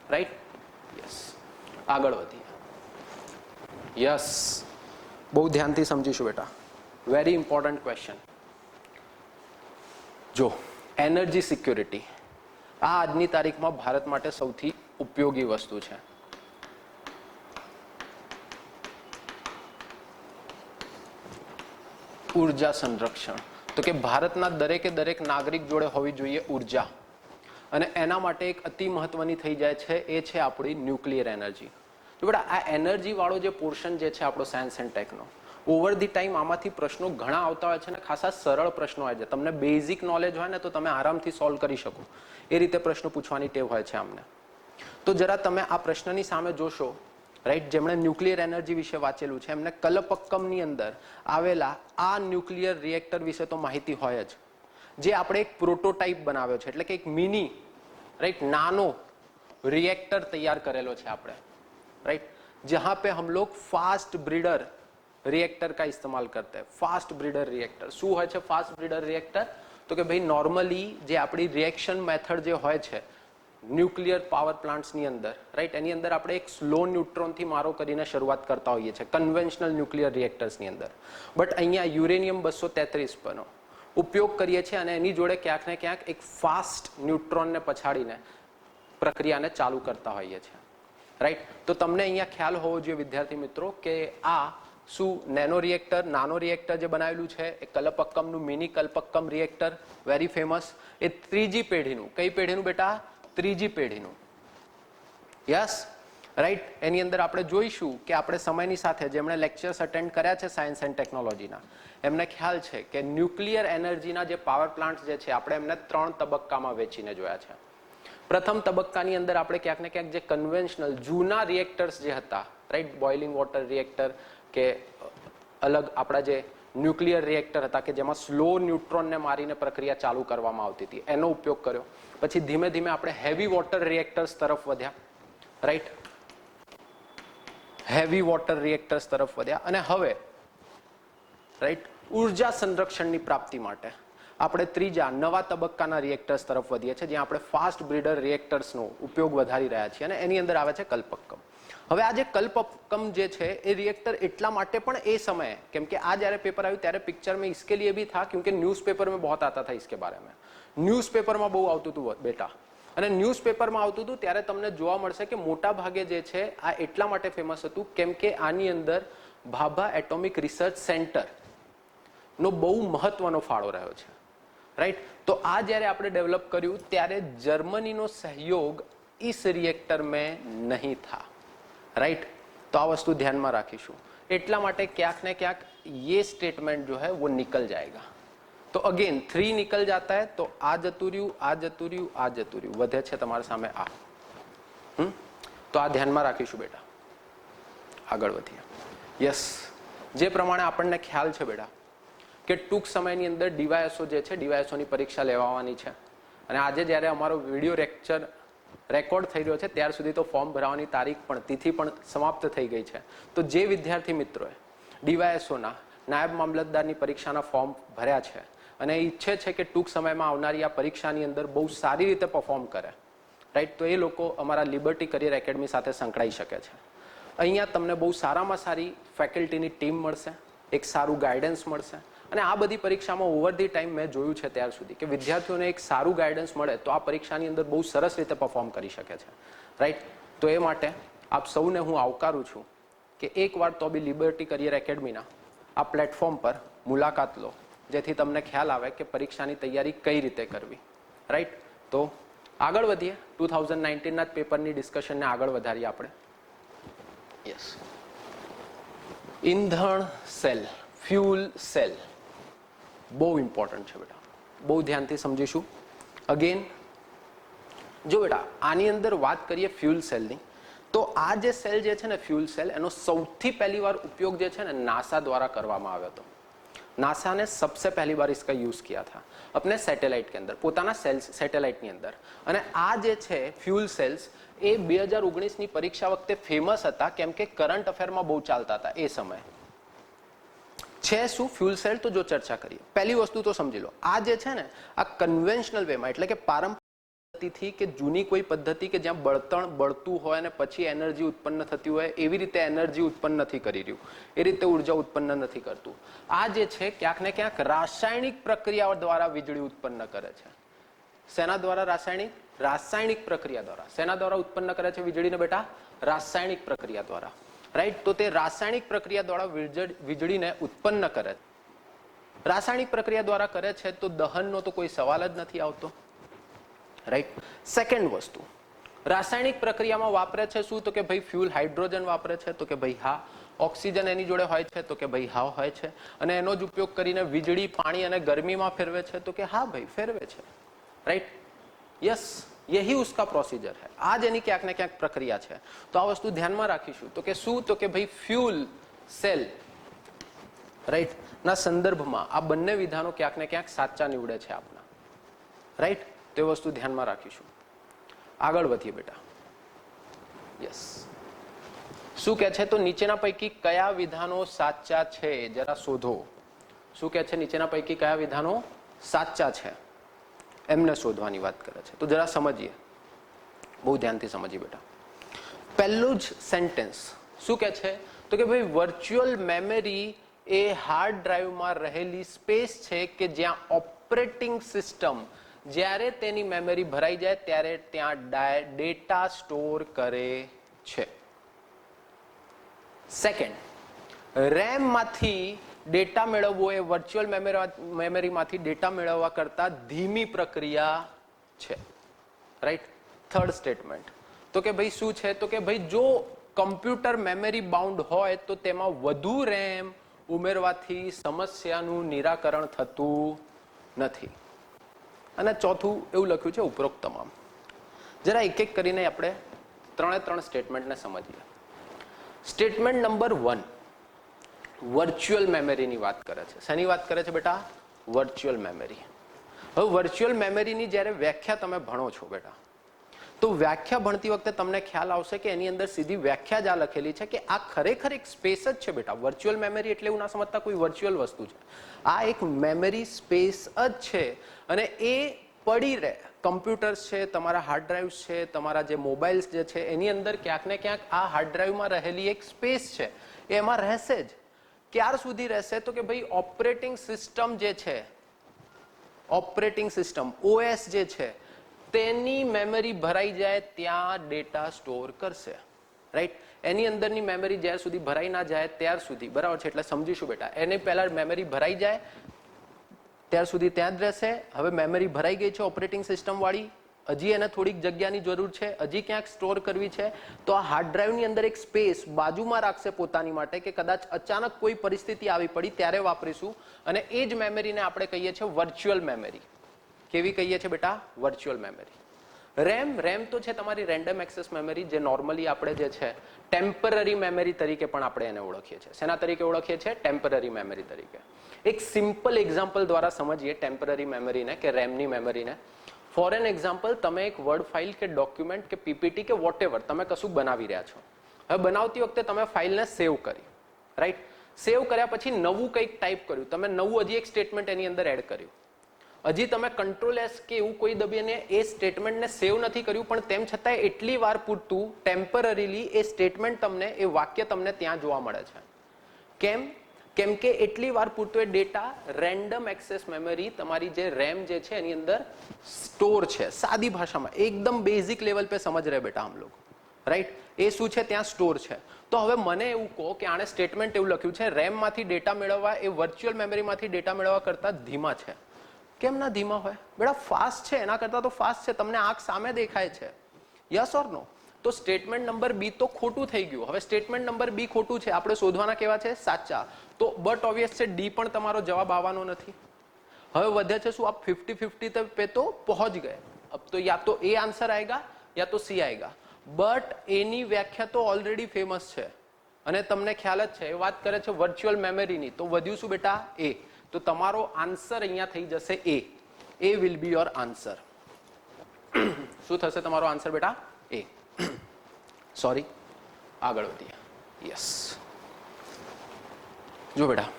રાઈટ? યસ, આગળ વધીએ। યસ, બહુ ધ્યાનથી સમજીશું બેટા, વેરી ઇમ્પોર્ટન્ટ ક્વેશ્ચન। જો એનર્જી સિક્યોરિટી આ આજની તારીખમાં ભારત માટે સૌથી ઉપયોગી વસ્તુ છે। ઉર્જા સંરક્ષણ, તો કે ભારતના દરેકે દરેક નાગરિક જોડે હોવી જોઈએ ઉર્જા, અને એના માટે એક અતિ મહત્વની થઈ જાય છે એ છે આપણી ન્યુક્લિયર એનર્જી। તો બેટા આ એનર્જી વાળો જે પોર્શન જે છે આપણો science and techno, over the time આમાંથી પ્રશ્નો ઘણા આવતા હોય છે ને ખાસા સરળ પ્રશ્નો હોય છે। તમને બેઝિક નોલેજ હોય ને તો તમે આરામથી સોલ્વ કરી શકો એ રીતે પ્રશ્નો પૂછવાની ટેવ હોય છે આમને। તો જરા તમે આ પ્રશ્નની સામે જોશો, રાઈટ, જેમણે ન્યુક્લિયર એનર્જી વિશે વાંચેલું છે એમને કલપક્કમની અંદર આવેલા આ ન્યુક્લિયર રિએક્ટર વિશે તો માહિતી હોય જ, જે આપણે એક પ્રોટોટાઇપ બનાવ્યો છે, એટલે કે એક મિની, રાઈટ, નાનો रिएक्टर तैयार करेलो છે આપણે, राइट, जहां पे हम लोग फास्ट ब्रीडर रिएक्टर का इस्तेमाल करते हैं। फास्ट ब्रीडर रिएक्टर શું હોય છે? फास्ट ब्रीडर रिएक्टर તો કે ભાઈ નોર્મલી જે આપણી રિએક્શન મેથડ જે હોય છે ન્યુક્લિયર પાવર પ્લાન્ટ્સની અંદર, રાઈટ, એની અંદર આપણે એક સ્લો ન્યુટ્રોનથી મારો કરીને શરૂઆત કરતા હોઈએ છીએ કન્વેન્શનલ ન્યુક્લિયર રિએક્ટર્સની અંદર, બટ અહીંયા યુરેનિયમ 233 પરનો ઉપયોગ કરીએ છીએ અને એની જોડે ક્યાંક ને ક્યાંક એક ફાસ્ટ ન્યુટ્રોનને પછાડીને પ્રક્રિયાને ચાલુ કરતા હોઈએ છીએ, રાઈટ। તો તમને અહીંયા ખ્યાલ હોવો જોઈએ વિદ્યાર્થી મિત્રો કે આ શું નેનો રિએક્ટર, નાનો રિએક્ટર જે બનાવેલું છે એ કલપક્કમનું મિની કલ્પક્કમ રિએક્ટર, વેરી ફેમસ, એ ત્રીજી પેઢીનું, કઈ પેઢીનું બેટા? ત્રીજી પેઢીનું, યસ, રાઈટ। એની અંદર આપણે જોઈશું કે આપણે સમયની સાથે જેમણે લેક્ચર્સ અટેન્ડ કર્યા છે સાયન્સ એન્ડ ટેકનોલોજીના એમને ખ્યાલ છે કે ન્યુક્લિયર એનર્જીના જે પાવર પ્લાન્ટ જે છે આપણે એમને 3 તબક્કામાં વેચીને જોયા છે। પ્રથમ તબક્કાની અંદર આપણે ક્યાંક ને ક્યાંક જે કન્વેન્શનલ જૂના રિએક્ટર્સ જે હતા, રાઈટ, બોઇલિંગ વોટર રિએક્ટર, કે અલગ આપણા જે ન્યુક્લિયર રિએક્ટર હતા કે જેમાં સ્લો ન્યુટ્રોનને મારીને પ્રક્રિયા ચાલુ કરવામાં આવતી હતી, એનો ઉપયોગ કર્યો. પછી ધીમે ધીમે આપણે હેવી વોટર રિએક્ટર્સ તરફ વધ્યા, રાઈટ, હેવી વોટર રિએક્ટર્સ તરફ વધ્યા. અને હવે રાઈટ ઉર્જા સંરક્ષણની પ્રાપ્તિ માટે આપણે ત્રીજા નવા તબક્કાના રિએક્ટર્સ તરફ વધીએ છીએ, જ્યાં આપણે ફાસ્ટ બ્રીડર રિએક્ટર્સનો ઉપયોગ વધારી રહ્યા છીએ, અને એની અંદર આવે છે કલ્પક્કમ. હવે આ જે કલ્પક્કમ જે છે એ રિએક્ટર એટલા માટે પણ એ સમયે, કેમ કે આ જ્યારે પેપર આવ્યું ત્યારે પિક્ચર में इसके लिए भी था क्योंकि न्यूज़पेपर में बहुत आता था इसके बारे में. ન્યૂઝપેપરમાં બહુ આવતું હતું બેટા, અને ન્યૂઝપેપરમાં આવતું હતું ત્યારે તમને જોવા મળશે કે મોટા ભાગે જે છે આ એટલા માટે ફેમસ હતું કેમ કે આની અંદર ભાભા એટોમિક રિસર્ચ સેન્ટર નો બહુ મહત્વનો ફાળો રહ્યો છે, રાઈટ. તો આ જ્યારે આપણે ડેવલપ કર્યું ત્યારે જર્મનીનો સહયોગ इस रिएक्टर में नहीं था, राइट. तो आ वस्तु ध्यान में राखीशु. એટલા માટે ક્યાંક ને ક્યાંક ये स्टेटमेंट जो है वो निकल जाएगा. तो अगेन 3 निकल जाता है तो आ जतुं રહ્યું, આ જતું રહ્યું, આ જતું રહ્યું, વધે છે તમારી સામે આ. તો આ ધ્યાનમાં રાખીશું બેટા. આગળ વધીએ. યસ, જે પ્રમાણે આપણને ખ્યાલ છે બેટા કે ટૂંક સમયની અંદર ડીવાયએસઓ જે છે ડીવાયએસઓની પરીક્ષા લેવાવાની છે, અને આજે જ્યારે અમારો વિડીયો લેક્ચર રેકોર્ડ થઈ રહ્યો છે ત્યાર સુધી તો ફોર્મ ભરવાની તારીખ પણ તિથિ પણ સમાપ્ત થઈ ગઈ છે. તો જે વિદ્યાર્થી મિત્રોએ ડીવાયએસઓના નાયબ મામલતદારની પરીક્ષાના ફોર્મ ભર્યા છે અને ઈચ્છે છે કે ટૂંક સમયમાં આવનારી આ પરીક્ષાની અંદર બહુ સારી રીતે પરફોર્મ કરે, રાઈટ, તો એ લોકો અમારા લિબર્ટી કરિયર એકેડમી સાથે સંકળાઈ શકે છે. અહીંયા તમને બહુ સારામાં સારી ફેકલ્ટીની ટીમ મળશે, એક સારું ગાઈડન્સ મળશે, અને આ બધી પરીક્ષામાં ઓવર ધી ટાઈમ મેં જોયું છે ત્યાર સુધી કે વિદ્યાર્થીઓને એક સારું ગાઈડન્સ મળે તો આ પરીક્ષાની અંદર બહુ સરસ રીતે પરફોર્મ કરી શકે છે, રાઈટ. તો એ માટે આપ સૌને હું આવકારું છું કે એકવાર તો બી લિબર્ટી કરિયર એકેડમીના આ પ્લેટફોર્મ પર મુલાકાત લો, જેથી તમને ખ્યાલ આવે કે પરીક્ષાની તૈયારી કઈ રીતે કરવી, રાઈટ. તો આગળ વધીએ. 2019ના જ પેપરની ડિસ્કશનને આગળ વધારીએ આપણે. યસ, ઈંધણ સેલ, ફ્યુલ સેલ બહુ ઇમ્પોર્ટન્ટ છે બેટા, બહુ ધ્યાનથી સમજીશું. અગેન જો બેટા આની અંદર વાત કરીએ ફ્યુલ સેલની, તો આ જે સેલ જે છે ને ફ્યુલ સેલ, એનો સૌથી પહેલી વાર ઉપયોગ જે છે ને નાસા દ્વારા કરવામાં આવ્યો હતો. नासा ने सबसे पहली बार इसका यूज किया था अपने सैटेलाइट के अंदर, પોતાના સેટેલાઇટની અંદર. અને આ જે છે ફ્યુલ સેલ્સ એ 2019ની પરીક્ષા વખતે ફેમસ હતા કેમ કે કરંટ અફેરમાં બહુ ચાલતા હતા એ સમયે. છે શું ફ્યુલ સેલ? તો જો ચર્ચા કરીએ, પહેલી વસ્તુ તો સમજી લો, આ જે છે ને આ કન્વેન્શનલ વેમાં, એટલે કે પારંપરિક પદ્ધતિથી કે જૂની કોઈ પદ્ધતિ કે જ્યાં બળતણ બળતું હોય અને પછી એનર્જી ઉત્પન્ન થતી હોય એવી રીતે એનર્જી ઉત્પન્ન નથી કરી રહ્યું, એ રીતે ઉર્જા ઉત્પન્ન નથી કરતું. આ જે છે ક્યાંક ને ક્યાંક રાસાયણિક પ્રક્રિયાઓ દ્વારા વીજળી ઉત્પન્ન કરે છે. શેના દ્વારા? રાસાયણિક પ્રક્રિયા દ્વારા. શેના દ્વારા ઉત્પન્ન કરે છે વીજળીને બેટા? રાસાયણિક પ્રક્રિયા દ્વારા, રાઈટ. તો તે રાસાયણિક પ્રક્રિયા દ્વારા વીજળીને ઉત્પન્ન કરે. રાસાયણિક પ્રક્રિયા દ્વારા કરે છે તો દહનનો તો કોઈ સવાલ જ નથી આવતો, રાઈટ. સેકન્ડ વસ્તુ, રાસાયણિક પ્રક્રિયામાં વાપરે છે શું? તો કે ભાઈ ફ્યુલ હાઇડ્રોજન વાપરે છે, તો કે ભાઈ હા. ઓક્સિજન એની જોડે હોય છે, તો કે ભાઈ હા હોય છે. અને એનો જ ઉપયોગ કરીને વીજળી પાણી અને ગરમીમાં ફેરવે છે, તો કે હા ભાઈ ફેરવે છે, રાઈટ. યસ, यही उसका प्रोसीजर है. આ જ એની ક્યાંક ને ક્યાંક પ્રક્રિયા છે. તો આ વસ્તુ ધ્યાનમાં રાખીશું. તો કે શું? તો કે ભાઈ ફ્યુલ સેલ, રાઈટ, ના સંદર્ભમાં આ બંને વિધાનો ક્યાંક ને ક્યાંક સાચા નીવડે છે આપના, રાઈટ. તે વસ્તુ ધ્યાનમાં રાખીશું. આગળ વધીએ બેટા. યસ, શું કહે છે? તો નીચેના પૈકી કયા વિધાનો સાચા છે જરા શોધો. શું કહે છે? નીચેના પૈકી કયા વિધાનો સાચા છે એમને શોધવાની વાત કરે છે. તો જરા સમજીએ, બહુ ધ્યાનથી સમજીએ બેટા. પહેલું જ સેન્ટેન્સ શું કહે છે? તો કે ભાઈ વર્ચ્યુઅલ મેમરી એ હાર્ડ ડ્રાઈવમાં રહેલી સ્પેસ છે કે જ્યાં ઓપરેટિંગ સિસ્ટમ જ્યારે તેની મેમરી ભરાઈ જાય ત્યારે ત્યાં ડેટા સ્ટોર કરે છે. સેકન્ડ, રેમ માંથી ડેટા મેળવવો એ વર્ચ્યુઅલ મેમરીમાંથી ડેટા મેળવવા કરતા ધીમી પ્રક્રિયા છે, રાઈટ. થર્ડ સ્ટેટમેન્ટ, તો કે ભાઈ શું છે? તો કે ભાઈ જો કમ્પ્યુટર મેમરી બાઉન્ડ હોય તો તેમાં વધુ રેમ ઉમેરવાથી સમસ્યાનું નિરાકરણ થતું નથી. અને ચોથું એવું લખ્યું છે ઉપરોક્ત તમામ. જરા એક એક કરીને આપણે 3 સ્ટેટમેન્ટને સમજીએ. સ્ટેટમેન્ટ નંબર 1, વર્ચ્યુઅલ મેમરીની વાત કરે છે. શેની વાત કરે છે બેટા? Virtual memory. હવે વર્ચ્યુઅલ મેમરીની જ્યારે વ્યાખ્યા તમે ભણો છો બેટા, તો વ્યાખ્યા ભણતી વખતે તમને ખ્યાલ આવશે કે એની અંદર સીધી વ્યાખ્યા જ આ લખેલી છે કે આ ખરેખર એક સ્પેસ જ છે બેટા. વર્ચ્યુઅલ મેમરી એટલે એવું ના સમજતા કોઈ વર્ચ્યુઅલ વસ્તુ છે. આ એક મેમરી સ્પેસ જ છે અને એ પડી રહે. કમ્પ્યુટર્સ છે, તમારા હાર્ડ ડ્રાઈવ્સ છે, તમારા જે મોબાઈલ્સ જે છે એની અંદર ક્યાંક ને ક્યાંક આ હાર્ડ ડ્રાઈવમાં રહેલી એક સ્પેસ છે, એ એમાં રહેશે જ. ક્યાર સુધી રહેશે? તો કે ભાઈ ઓપરેટિંગ સિસ્ટમ જે છે, ઓપરેટિંગ સિસ્ટમ OS જે છે તેની મેમરી ભરાઈ જાય ત્યાં ડેટા સ્ટોર કરશે. રાઈટ? એની અંદરની મેમરી જ્યાર સુધી ભરાઈ ના જાય ત્યાર સુધી, બરાબર છે? એટલે સમજીશું બેટા, એને પહેલા મેમરી ભરાઈ જાય ત્યાર સુધી ત્યાં જ રહેશે. હવે મેમરી ભરાઈ ગઈ છે ઓપરેટિંગ સિસ્ટમ વાળી, હજી એને થોડીક જગ્યાની જરૂર છે, હજી ક્યાંક સ્ટોર કરવી છે, તો આ હાર્ડ ડ્રાઈવની અંદર એક સ્પેસ બાજુમાં રાખશે પોતાની માટે કે કદાચ અચાનક કોઈ પરિસ્થિતિ આવી પડી ત્યારે વાપરીશું. અને એ જ મેમરીને આપણે કહીએ છીએ વર્ચ્યુઅલ મેમરી. કેવી કહીએ છીએ બેટા? Virtual memory. રેમ તો છે તમારી રેન્ડમ એક્સેસ મેમરી, જે નોર્મલી આપણે જે છે ટેમ્પરરી મેમરી તરીકે પણ આપણે એને ઓળખીએ છીએ. શેના તરીકે ઓળખીએ છીએ? ટેમ્પરરી મેમરી તરીકે. એક સિમ્પલ એક્ઝામ્પલ દ્વારા સમજીએ ટેમ્પરરી મેમરીને કે રેમની મેમરીને. ફોર એન એક્ઝામ્પલ, તમે એક વર્ડ ફાઇલ કે ડોક્યુમેન્ટ કે પીપીટી કે વોટેવર તમે કશું બનાવી રહ્યા છો. હવે બનાવતી વખતે તમે ફાઇલને સેવ કરી, રાઈટ? સેવ કર્યા પછી નવું કંઈક ટાઈપ કર્યું, તમે નવું હજી એક સ્ટેટમેન્ટ એની અંદર એડ કર્યું. હજી તમે કંટ્રોલ એસ કે એવું કોઈ દબીને એ સ્ટેટમેન્ટને સેવ નથી કર્યું, પણ તેમ છતાં એટલી વાર પૂરતું ટેમ્પરરીલી એ સ્ટેટમેન્ટ તમને, એ વાક્ય તમને ત્યાં જોવા મળે છે. કેમ? કેમ કે એટલી વાર પૂરતો એ ડેટા રેન્ડમ એક્સેસ મેમરી તમારી જે રેમ જે છે એની અંદર સ્ટોર છે. સાદી ભાષામાં એકદમ બેઝિક લેવલ पे સમજ રહે બેટા हम लोग, રાઈટ? એ શું છે? ત્યાં સ્ટોર છે. તો હવે મને એવું કહો કે આણે સ્ટેટમેન્ટ એવું લખ્યું છે, રેમમાંથી ડેટા મેળવવા એ વર્ચ્યુઅલ મેમરીમાંથી ડેટા મેળવવા કરતા ધીમા છે. કેમ ના ધીમા હોય બેટા? ફાસ્ટ છે, એના કરતા તો ફાસ્ટ છે, તમને આંખ સામે દેખાય છે. યસ ઓર નો? તો સ્ટેટમેન્ટ નંબર બી તો ખોટું થઈ ગયું. હવે સ્ટેટમેન્ટ નંબર બી ખોટું છે, આપણે શોધવાના કેવા છે? સાચા. તો બટ ઓબ્વિયસ છે ડી પણ તમારો જવાબ આવવાનો નથી. હવે વધે છે શું? આપ 50-50 पे तो पहुंच गए. अब तो या तो ए आंसर आएगा या तो सी आएगा. बट એની વ્યાખ્યા તો ઓલરેડી ફેમસ છે અને તમને ખ્યાલ જ છે, એ વાત કરે છે વર્ચ્યુઅલ મેમરીની. તો વધ્યું શું બેટા? એ. તો તમારો આન્સર અહીંયા થઈ જશે એ. A will be your answer. શું થશે તમારો આન્સર બેટા? એ. સોરી, આગળ વધીએ. યસ, જો બેટા,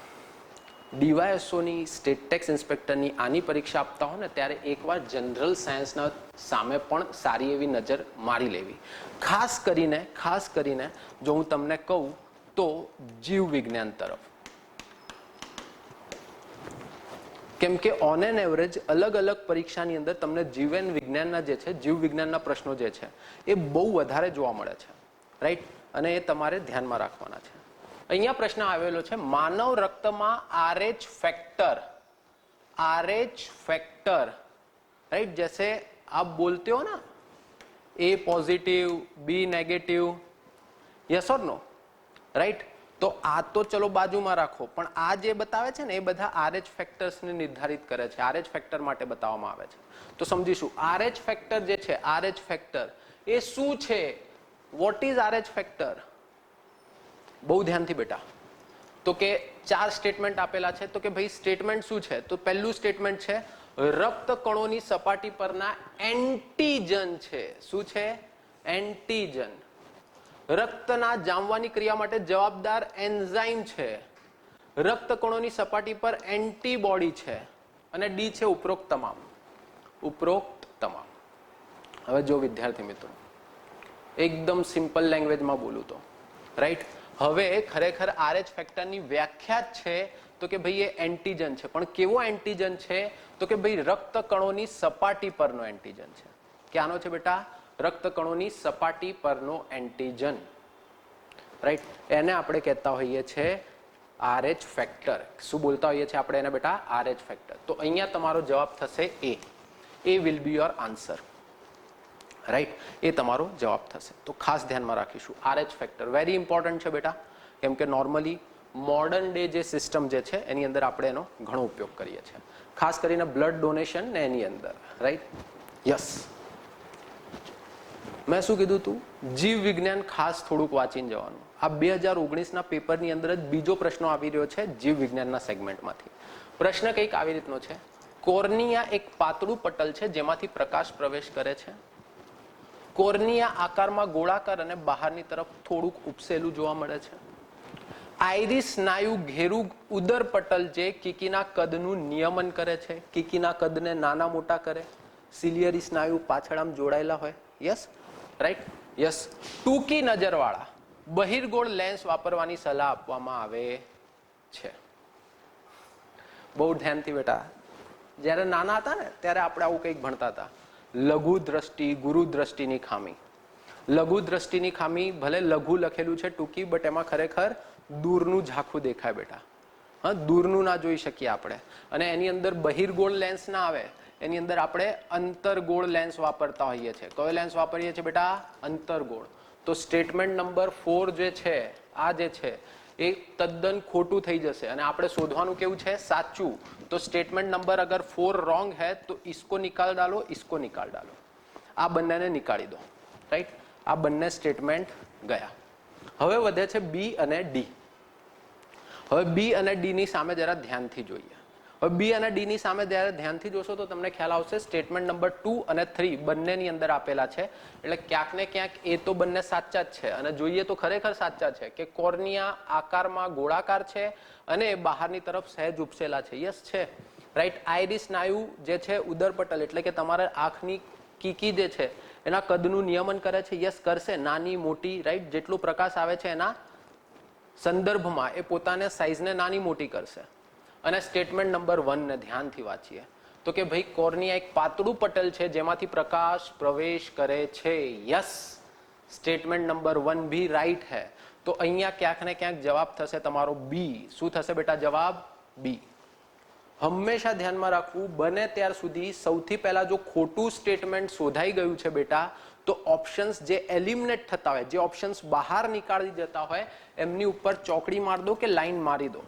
ડીવાયએસઓની સ્ટેટ ટેક્સ ઇન્સ્પેક્ટરની આની પરીક્ષા આપતા હો ને ત્યારે એકવાર જનરલ સાયન્સના સામે પણ સારી એવી નજર મારી લેવી. ખાસ કરીને જો હું તમને કહું તો જીવ વિજ્ઞાન તરફ. કેમ કે ઓન એન એવરેજ અલગ અલગ પરીક્ષાની અંદર તમને જીવન વિજ્ઞાનના જે છે, જીવ વિજ્ઞાનના પ્રશ્નો જે છે એ બહુ વધારે જોવા મળે છે, રાઈટ? અને એ તમારે ધ્યાનમાં રાખવાના છે. અહીંયા પ્રશ્ન આવેલો છે, માનવ રક્તમાં RH फैक्टर, राइट? जैसे आप बोलते हो ना A positive, B negative, yes और नो, राइट? तो आ तो चलो बाजूમાં રાખો, પણ આ જે બતાવે છે ને એ બધા RH ફેક્ટર્સને નિર્ધારિત કરે છે, RH ફેક્ટર માટે બતાવવામાં આવે છે. તો સમજીશું RH ફેક્ટર જે છે, RH ફેક્ટર એ શું છે? What is RH factor? બહુ ધ્યાનથી બેટા. તો કે 4 સ્ટેટમેન્ટ આપેલા છે. તો કે ભાઈ સ્ટેટમેન્ટ શું છે? તો પહેલું સ્ટેટમેન્ટ છે રક્ત કણોની સપાટી પરના એન્ટીજન છે. શું છે? એન્ટીજન. રક્તના જામવાની ક્રિયા માટે જવાબદાર એન્ઝાઇમ છે. રક્ત કણોની સપાટી પર એન્ટીબોડી છે. અને ડી છે ઉપરોક્ત તમામ. ઉપરોક્ત તમામ. હવે જો વિદ્યાર્થી મિત્રો, એકદમ સિમ્પલ લેંગ્વેજમાં બોલું તો, રાઈટ? હવે ખરેખર RH ફેક્ટરની વ્યાખ્યા છે તો કે ભાઈ એ એન્ટીજન છે. પણ કેવો એન્ટીજન છે? તો કે ભાઈ રક્ત કણોની સપાટી પરનો એન્ટીજન છે. ક્યાંનો છે બેટા? રક્ત કણોની સપાટી પરનો એન્ટીજન, રાઈટ? એને આપણે કહેતા હોઈએ છીએ RH ફેક્ટર. શું બોલતા હોઈએ છીએ આપણે એને બેટા? RH factor. તો અહીંયા તમારો જવાબ થશે A. A will be your answer, right? A તમારો જવાબ થશે. તો ખાસ ધ્યાનમાં રાખીશું RH ફેક્ટર. વેરી ઇમ્પોર્ટન્ટ છે બેટા, કેમ કે નોર્મલી મોડર્ન ડે જે સિસ્ટમ જે છે એની અંદર આપણે એનો ઘણો ઉપયોગ કરીએ છીએ, ખાસ કરીને બ્લડ ડોનેશન ને એની અંદર, રાઈટ? યસ. મેં શું કીધું તું? જીવ વિજ્ઞાન ખાસ થોડુંક વાંચીને જવાનું. આ 2019ના પેપરની અંદર જ બીજો પ્રશ્ન આવી રહ્યો છે જીવ વિજ્ઞાનના સેગમેન્ટમાંથી. પ્રશ્ન કંઈક આવી રીતનો છે, કોર્નિયા એક પાતળું પટલ છે જેમાંથી પ્રકાશ પ્રવેશ કરે છે. કોર્નિયા આકારમાં ગોળાકાર અને બહારની તરફ થોડુંક ઉપસેલું જોવા મળે છે. આઈરિસ સ્નાયુ ઘેરું ઉદર પટલ જે કીકીના કદનું નિયમન કરે છે, કીકીના કદને નાના મોટા કરે. સિલિયરી સ્નાયુ પાછળ આમ જોડાયેલા હોય. Yes, right, yes. ટૂંકી નજરવાળા બહિર્ગોળ લેન્સ વાપરવાની સલાહ આપવામાં આવે છે. બહુ ધ્યાનથી બેટા, જ્યારે નાના હતા ને ત્યારે આપણે આવું કંઈક ભણતા હતા. લઘુ દ્રષ્ટિ, ગુરુ દ્રષ્ટિની ખામી. લઘુ દ્રષ્ટિની ખામી, ભલે લઘુ લખેલું છે ટૂંકી, બટ એમાં ખરેખર દૂરનું ઝાંખું દેખાય બેટા. હા, દૂરનું ના જોઈ શકીએ આપણે. અને એની અંદર બહિર્ગોળ લેન્સ ના આવે, એની અંદર આપણે અંતરગોળ લેન્સ વાપરતા હોઈએ છીએ. કયો લેન્સ વાપરીએ છીએ બેટા? અંતરગોળ. તો સ્ટેટમેન્ટ નંબર 4 જે છે, આ જે છે એ તદ્દન ખોટું થઈ જશે અને આપણે શોધવાનું કેવું છે? સાચું. તો સ્ટેટમેન્ટ નંબર અગર 4 રોંગ है तो इसको निकाल डालो, इसको निकाल डालो. આ બંનેને નીકાળી દો. રાઈટ, આ બંને સ્ટેટમેન્ટ ગયા. હવે વધે છે બી અને ડી. હવે બી અને ડી ની સામે જરા ધ્યાનથી જોઈએ. હવે બી અને ડી ની સામે જ્યારે ધ્યાનથી જોશો તો તમને ખ્યાલ આવશે સ્ટેટમેન્ટ નંબર 2 અને 3 બંનેની અંદર આપેલા છે. એટલે ક્યાંક ને ક્યાંક એ તો બંને સાચા જ છે અને જોઈએ તો ખરેખર સાચા છે કે કોર્નિયા આકારમાં ગોળાકાર છે અને બહારની તરફ સહેજ ઉપસેલા છે. યસ છે, રાઈટ. આઈરિસ સ્નાયુ જે છે ઉદરપટલ એટલે કે તમારા આંખની કીકી જે છે એના કદનું નિયમન કરે છે. યસ, કરશે. નાની મોટી, રાઈટ, જેટલો પ્રકાશ આવે છે એના સંદર્ભમાં એ પોતાને સાઈઝને નાની મોટી કરશે. અને સ્ટેટમેન્ટ નંબર 1 ને ધ્યાનથી વાંચીએ તો કે ભાઈ કોર્નિયા એક પાતળું પટલ છે જેમાંથી પ્રકાશ પ્રવેશ કરે છે. યસ, સ્ટેટમેન્ટ નંબર 1 भी રાઈટ है. તો અહીંયા ક્યાંક ને ક્યાંક જવાબ થશે તમારો બી. શું થશે બેટા? જવાબ બી. હંમેશા ધ્યાનમાં રાખવું, બને ત્યાર સુધી સૌથી પહેલા જો ખોટું સ્ટેટમેન્ટ શોધાઈ ગયું છે બેટા તો ઓપ્શન્સ જે એલિમિનેટ થતા હોય, જે ઓપ્શન્સ બહાર નીકાળી જતા હોય એમની ઉપર ચોકડી માર દો કે લાઈન મારી દો.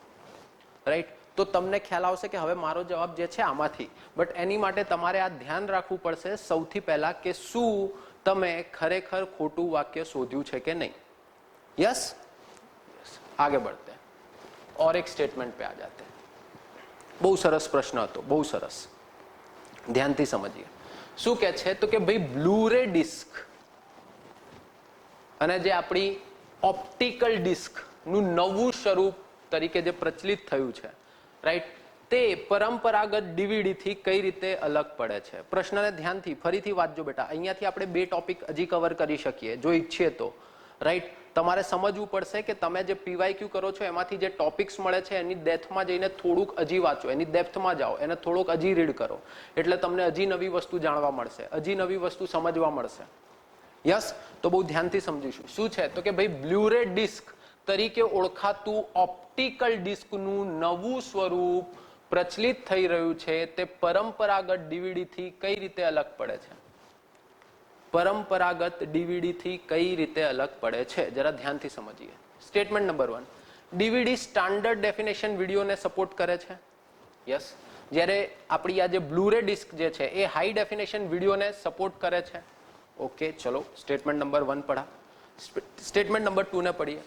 રાઈટ, તો તમને ખ્યાલ આવશે કે હવે મારો જવાબ જે છે આમાંથી. બટ એની માટે તમારે આ ધ્યાન રાખવું પડશે સૌથી પહેલા કે શું તમે ખરેખર ખોટું વાક્ય શોધ્યું છે કે નહીં. यस, आगे बढ़ते हैं और एक स्टेटमेंट पे आ जाते हैं. બહુ સરસ પ્રશ્ન હતો, બહુ સરસ. ધ્યાનથી સમજીએ. શું કહે છે તો કે ભાઈ બ્લુ-રે ડિસ્ક અને જે આપણી ઓપ્ટિકલ ડિસ્ક નું નવું સ્વરૂપ તરીકે જે પ્રચલિત થયું છે, રાઈટ, તે પરંપરાગત ડીવીડી થી કઈ રીતે અલગ પડે છે? પ્રશ્નને ધ્યાનથી ફરીથી વાંચજો બેટા. અહીંયાથી આપણે 2 ટોપિક હજી કવર કરી શકીએ જો ઈચ્છીએ તો. રાઈટ, તમારે સમજવું પડશે કે તમે જે પીવાયક્યુ કરો છો એમાંથી જે ટોપિક્સ મળે છે એની ડેપ્થમાં જઈને થોડુંક હજી વાંચો, એની ડેપ્થમાં જાઓ, એને થોડુંક હજી રીડ કરો એટલે તમને હજી નવી વસ્તુ જાણવા મળશે, હજી નવી વસ્તુ સમજવા મળશે. યસ, તો બહુ ધ્યાનથી સમજીશું. શું છે તો કે ભાઈ બ્લુ-રે ડિસ્ક તરીકે ઓળખાતું ઓપ્ટિકલ ડિસ્કનું નવું સ્વરૂપ પ્રચલિત થઈ રહ્યું છે તે પરંપરાગત ડીવીડી થી કઈ રીતે અલગ પડે છે? પરંપરાગત ડીવીડી થી કઈ રીતે અલગ પડે છે જરા ધ્યાનથી સમજીએ. Statement number 1, DVD standard definition વિડીયોને સપોર્ટ કરે છે. યસ, જ્યારે આપણી આ જે બ્લુ-રે ડિસ્ક જે છે એ હાઈ ડેફિનેશન વિડીયોને સપોર્ટ કરે છે. ઓકે, ચલો સ્ટેટમેન્ટ નંબર 1 પઢા. સ્ટેટમેન્ટ નંબર 2 ને પઢીએ.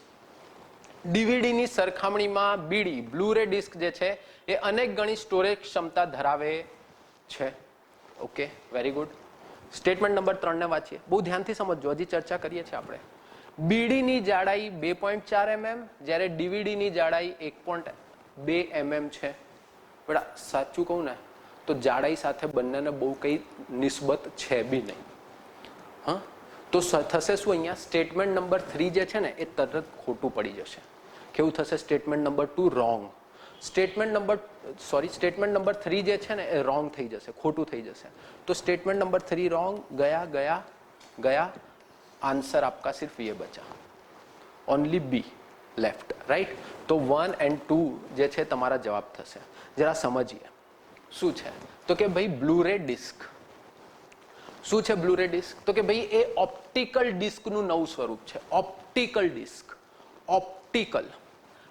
ડીવીડીની સરખામણીમાં બીડી બ્લુ-રે ડિસ્ક જે છે એ અનેક ગણી સ્ટોરેજ ક્ષમતા ધરાવે છે. Okay, very good. Statement number 3 ને વાંચીએ. બહુ ધ્યાનથી સમજજો, હજી ચર્ચા કરીએ છીએ આપણે. બીડીની જાડાઈ 2.4 mm જ્યારે ડીવીડીની જાડાઈ 1.2 mm છે. બડા સાચું કહું ને તો જાડાઈ સાથે બંનેને બહુ કઈ નિસ્બત છે બી નહીં. હા, તો થશે શું અહીંયા? સ્ટેટમેન્ટ નંબર 3 જે છે ને એ તરત ખોટું પડી જશે. કેવું થશે? Statement number 2 wrong. Statement number 3 જે છે ને એ રોંગ થઈ જશે, ખોટું થઈ જશે. તો સ્ટેટમેન્ટ નंबर 3 रोंग, गया गया गया. आंसर आपका सिर्फ ये बचा, ओनली बी लेफ्ट. राइट, तो 1 एंड 2 જે છે તમારા જવાબ થશે. જરા સમજીએ શું છે તો કે ભાઈ બ્લુ-રે ડિસ્ક. શું છે બ્લુ-રે ડિસ્ક? તો કે ભાઈ એ ઓપ્ટિકલ ડિસ્કનું નવું સ્વરૂપ છે. ઓપ્ટિકલ ડિસ્ક, ઓપ્ટિકલ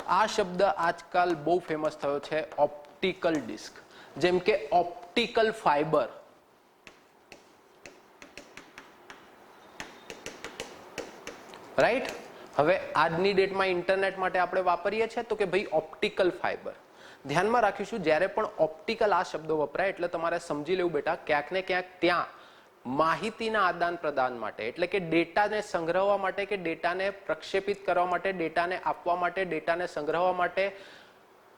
આ શબ્દ આજકાલ બહુ ફેમસ થયો છે. ઓપ્ટિકલ ડિસ્ક, જેમ કે ઓપ્ટિકલ ફાઈબર, રાઈટ. હવે આજની ડેટમાં ઇન્ટરનેટ માટે આપણે વાપરીએ છીએ તો કે ભાઈ ઓપ્ટિકલ ફાઈબર. ધ્યાનમાં રાખીશું જ્યારે પણ ઓપ્ટિકલ આ શબ્દો વપરાય એટલે તમારે સમજી લેવું બેટા ક્યાંક ને ક્યાંક ત્યાં માહિતીના આદાન પ્રદાન માટે એટલે કે ડેટાને સંગ્રહવા માટે કે ડેટાને પ્રક્ષેપિત કરવા માટે, ડેટાને આપવા માટે, ડેટાને સંગ્રહવા માટે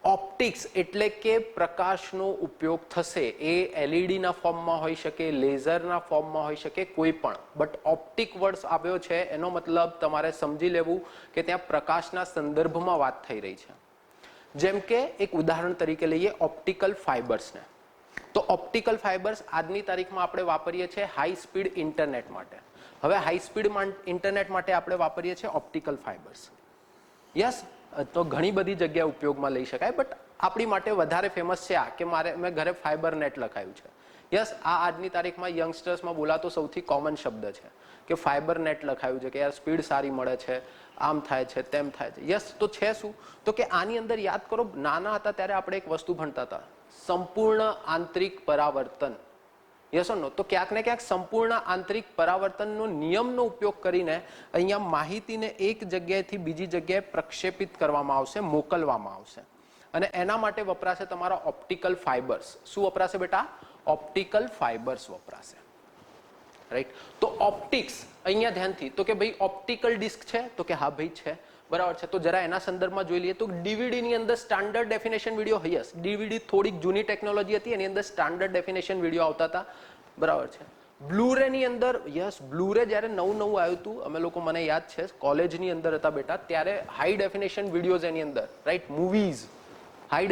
ઓપ્ટિક્સ એટલે કે પ્રકાશનો ઉપયોગ થશે. એ એલઈડી ના ફોર્મમાં હોઈ શકે, લેઝરના ફોર્મમાં હોઈ શકે, કોઈ પણ. બટ ઓપ્ટિક વર્ડ આવ્યો છે એનો મતલબ તમારે સમજી લેવું કે ત્યાં પ્રકાશના સંદર્ભમાં વાત થઈ રહી છે. જેમ કે એક ઉદાહરણ તરીકે લઈએ ઓપ્ટિકલ ફાઇબર્સને. તો ઓપ્ટિકલ ફાઇબર્સ આજની તારીખમાં આપણે વાપરીએ છીએ હાઈ સ્પીડ ઇન્ટરનેટ માટે. હવે હાઈ સ્પીડ ઇન્ટરનેટ માટે આપણે વાપરીએ છીએ ઓપ્ટિકલ ફાઇબર્સ. યસ, તો ઘણી બધી જગ્યાએ ઉપયોગમાં લઈ શકાય બટ આપણી માટે વધારે ફેમસ છે આ કે મેં ઘરે ફાઇબર નેટ લખાયું છે. યસ, આ આજની તારીખમાં યંગસ્ટર્સમાં બોલાતો સૌથી કોમન શબ્દ છે કે ફાઇબર નેટ લખાયું છે કે યાર સ્પીડ સારી મળે છે, આમ થાય છે, તેમ થાય છે. યસ, તો છે શું? તો કે આની અંદર યાદ કરો નાના હતા ત્યારે આપણે એક વસ્તુ ભણતા હતા, સંપૂર્ણ આંતરિક પરાવર્તન. યસ ઓર નો? તો ક્યાંક ને ક્યાંક સંપૂર્ણ આંતરિક પરાવર્તનનો નિયમનો ઉપયોગ કરીને અહીંયા માહિતીને એક જગ્યાએથી બીજી જગ્યાએ પ્રક્ષેપિત કરવામાં આવશે, મોકલવામાં આવશે. અને એના માટે વપરાશે તમારા ઓપ્ટિકલ ફાઇબર્સ. શું વપરાશે બેટા? ઓપ્ટિકલ ફાઇબર્સ વપરાશે. રાઈટ. તો ઓપ્ટિક્સ અહીંયા ધ્યાનથી તો કે ભાઈ ઓપ્ટિકલ ડિસ્ક છે તો કે હા ભાઈ છે, બરાબર છે. તો જરા એના સંદર્ભમાં જોઈ લઈએ તો ડીવીડી ની અંદર સ્ટાન્ડર્ડ ડેફિનેશન વિડીયો હયસ. ડીવીડી થોડીક જૂની ટેકનોલોજી હતી, એની અંદર સ્ટાન્ડર્ડ ડેફિનેશન વિડીયો આવતા હતા, બરાબર છે. બ્લુરે ની અંદર યસ, બ્લુરે જ્યારે નવું આવ્યું હતું અમે લોકો, મને યાદ છે કોલેજની અંદર હતા બેટા, ત્યારે હાઈ ડેફિનેશન વિડીયોઝ એની અંદર, રાઈટ, મૂવીઝ હાઈ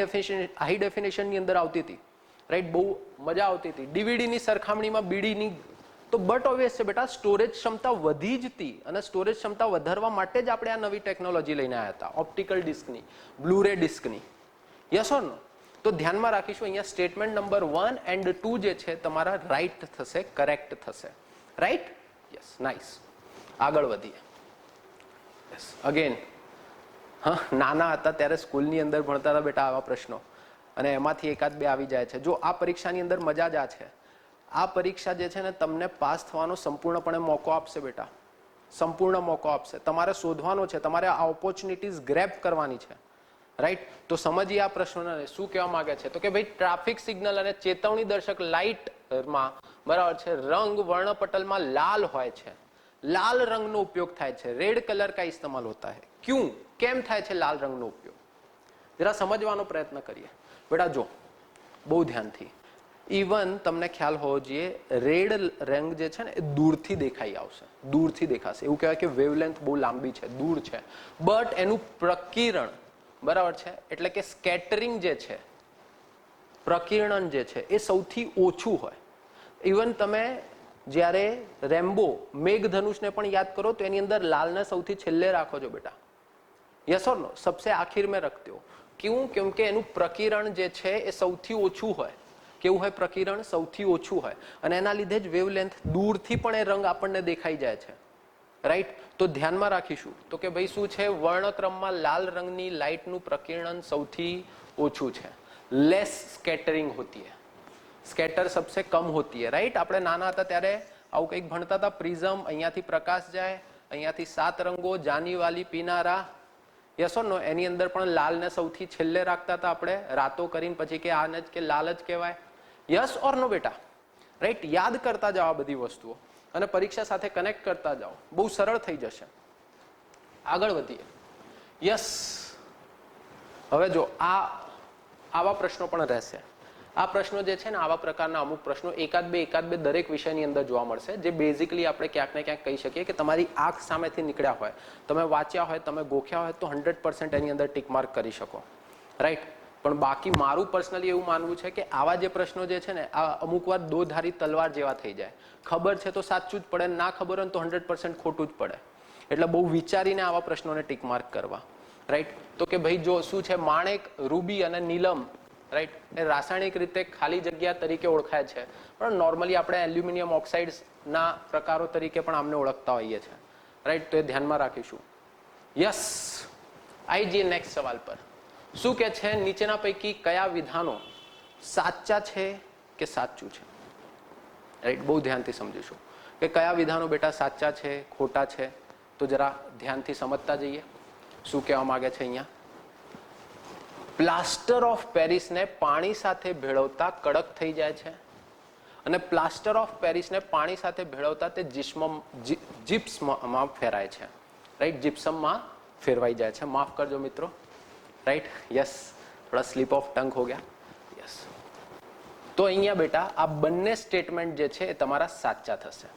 ડેફિનેશન ની અંદર આવતી હતી, રાઈટ, બહુ મજા આવતી હતી. ડીવીડી ની સરખામણીમાં બીડીની તો બટ ઓબ્વિયસ છે બેટા સ્ટોરેજ ક્ષમતા વધી જ હતી અને સ્ટોરેજ ક્ષમતા વધારવા માટે જ આપણે આ નવી ટેકનોલોજી લઈને આવ્યા હતા ઓપ્ટિકલ ડિસ્કની, બ્લુરે ડિસ્કની. યસ ઓર નો? તો ધ્યાનમાં રાખીશું અહીંયા સ્ટેટમેન્ટ નંબર 1 એન્ડ 2 જે છે તમારા રાઈટ થશે, કરેક્ટ થશે. રાઈટ? Yes, nice. આગળ વધીએ. યસ, અગેન હા, નાના હતા ત્યારે સ્કૂલની અંદર ભણતા હતા બેટા આવા પ્રશ્નો અને એમાંથી એકાદ બે આવી જાય છે. જો આ પરીક્ષાની અંદર મજા જ આ છે, આ પરીક્ષા જે છે ને તમને પાસ થવાનો સંપૂર્ણપણે મોકો આપશે બેટા, સંપૂર્ણ મોકો આપશે. તમારે શોધવાનો છે, તમારે આ ઓપોર્ચ્યુનિટીઝ ગ્રેબ કરવાની છે. રાઈટ. તો સમજીએ આ પ્રશ્નોને શું કહેવા માંગે છે. તો કે ભાઈ ટ્રાફિક સિગ્નલ અને ચેતવણી દર્શક લાઇટમાં, બરાબર છે, રંગ વર્ણપટલમાં લાલ હોય છે, લાલ રંગનો ઉપયોગ થાય છે. રેડ કલર કા ઇસ્તેમાલ હોતા है. क्यों? કેમ થાય છે લાલ રંગનો ઉપયોગ? જરા સમજવાનો પ્રયત્ન કરીએ બેટા. જો બહુ ધ્યાનથી, ઇવન તમને ખ્યાલ હોવો જોઈએ રેડ રંગ જે છે ને એ દૂરથી દેખાઈ આવશે, દૂરથી દેખાશે. એવું કહેવાય કે વેવલેન્થ બહુ લાંબી છે, દૂર છે, બટ એનું પ્રકિરણ, બરાબર છે, એટલે કે સ્કેટરિંગ જે છે, પ્રકિરણન જે છે એ સૌથી ઓછું હોય. ઇવન તમે જ્યારે રેમ્બો મેઘધનુષને પણ યાદ કરો તો એની અંદર લાલને સૌથી છેલ્લે રાખો છો બેટા. યસ ઓર નો? સબસે આખિર મેં રખતે હો. ક્યું? કેમકે એનું પ્રકિરણ જે છે એ સૌથી ઓછું હોય. કેવું હોય? પ્રકિરણ સૌથી ઓછું હોય અને એના લીધે જ વેવલેન્થ દૂરથી પણ એ રંગ આપણને દેખાઈ જાય છે. રાઈટ. તો ધ્યાનમાં રાખીશું તો કે ભાઈ શું છે, વર્ણક્રમમાં લાલ રંગની લાઇટનું પ્રકિરણ સૌથી ઓછું છે. લેસ સ્કેટરિંગ હોતી है, સ્કેટર સબસે કમ હોતી है. રાઈટ. આપણે નાના હતા ત્યારે આવું કંઈક ભણતા હતા, પ્રિઝમ, અહીંયાથી પ્રકાશ જાય, અહીંયાથી 7 રંગો, જાની વાલી પીનારા. યસ ઓર નો? એની અંદર પણ લાલને સૌથી છેલ્લે રાખતા હતા આપણે, રાતો કરીને પછી કે આને જ કે લાલ જ કહેવાય. યસ ઓર નો બેટા? રાઈટ. યાદ કરતા જાઓ આ બધી વસ્તુઓ અને પરીક્ષા સાથે કનેક્ટ કરતા જાઓ, બહુ સરળ થઈ જશે. આગળ વધીએ. યસ, હવે જો આવા પ્રશ્નો પણ રહેશે. આ પ્રશ્નો જે છે ને, આવા પ્રકારના અમુક પ્રશ્નો એકાદ બે દરેક વિષયની અંદર જોવા મળશે, જે બેઝિકલી આપણે ક્યાંક ને ક્યાંક કહી શકીએ કે તમારી આંખ સામેથી નીકળ્યા હોય, તમે વાંચ્યા હોય, તમે ગોખ્યા હોય તો 100% એની અંદર ટીક માર્ક કરી શકો. રાઈટ. પણ બાકી મારું પર્સનલી એવું માનવું છે કે આવા જે પ્રશ્નો જે છે ને આ અમુક વાર દોધારી તલવાર જેવા થઈ જાય. ખબર છે તો સાચું જ પડે, ના ખબર હોય તો 100% ખોટું જ પડે. એટલે બહુ વિચારીને આવા પ્રશ્નોને ટીક માર્ક કરવા. રાઈટ. તો કે ભાઈ જો શું છે, માણેક, રૂબી અને નીલમ, રાઈટ, એ રાસાયણિક રીતે ખાલી જગ્યા તરીકે ઓળખાય છે, પણ નોર્મલી આપણે એલ્યુમિનિયમ ઓક્સાઇડ્સના પ્રકારો તરીકે પણ આમને ઓળખતા હોઈએ છીએ. રાઈટ. તો એ ધ્યાનમાં રાખીશું. યસ, આવી જઈએ નેક્સ્ટ સવાલ પર. શું કે છે, નીચેના પૈકી કયા વિધાનો સાચા છે કે સાચું છે? રાઈટ. બહુ ધ્યાનથી સમજીશું કે કયા વિધાનો બેટા સાચા છે, ખોટા છે. તો જરા ધ્યાનથી સમજતા જઈએ શું કહેવા માંગે છે અહીંયા. પ્લાસ્ટર ઓફ પેરિસને પાણી સાથે ભેળવતા કડક થઈ જાય છે અને પ્લાસ્ટર ઓફ પેરિસને પાણી સાથે ભેળવતા તે જીપ્સમમાં ફેરાય છે. રાઈટ, જીપ્સમમાં ફેરવાઈ જાય છે. માફ કરજો મિત્રો. રાઈટ, યસ, થોડા સ્લીપ ઓફ ટંગ હો ગયા. યસ. તો અહીંયા બેટા આ બંને સ્ટેટમેન્ટ જે છે એ તમારા સાચા થશે.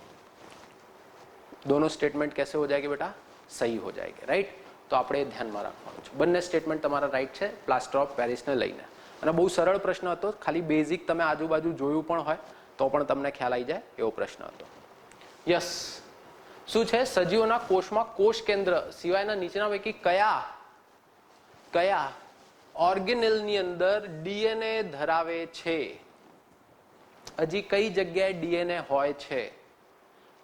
दोनों स्टेटमेंट कैसे हो जाएगी बेटा? सही हो जाएगी. राइट, तो આપણે ધ્યાનમાં રાખવાનું છે. બંને સ્ટેટમેન્ટ તમારા રાઈટ છે પ્લાસ્ટર ઓફ પેરિસને લઈને. અને બહુ સરળ પ્રશ્ન હતો, ખાલી બેઝિક તમે આજુબાજુ જોયું પણ હોય તો પણ તમને ખ્યાલ આવી જાય એવો પ્રશ્ન હતો. યસ, શું છે? સજીવોના કોષમાં કોષ કેન્દ્ર સિવાયના નીચેના પૈકી કયા ઓર્ગેનેલની અંદર ડીએનએ ધરાવે છે? હજી કઈ જગ્યાએ ડીએનએ હોય છે?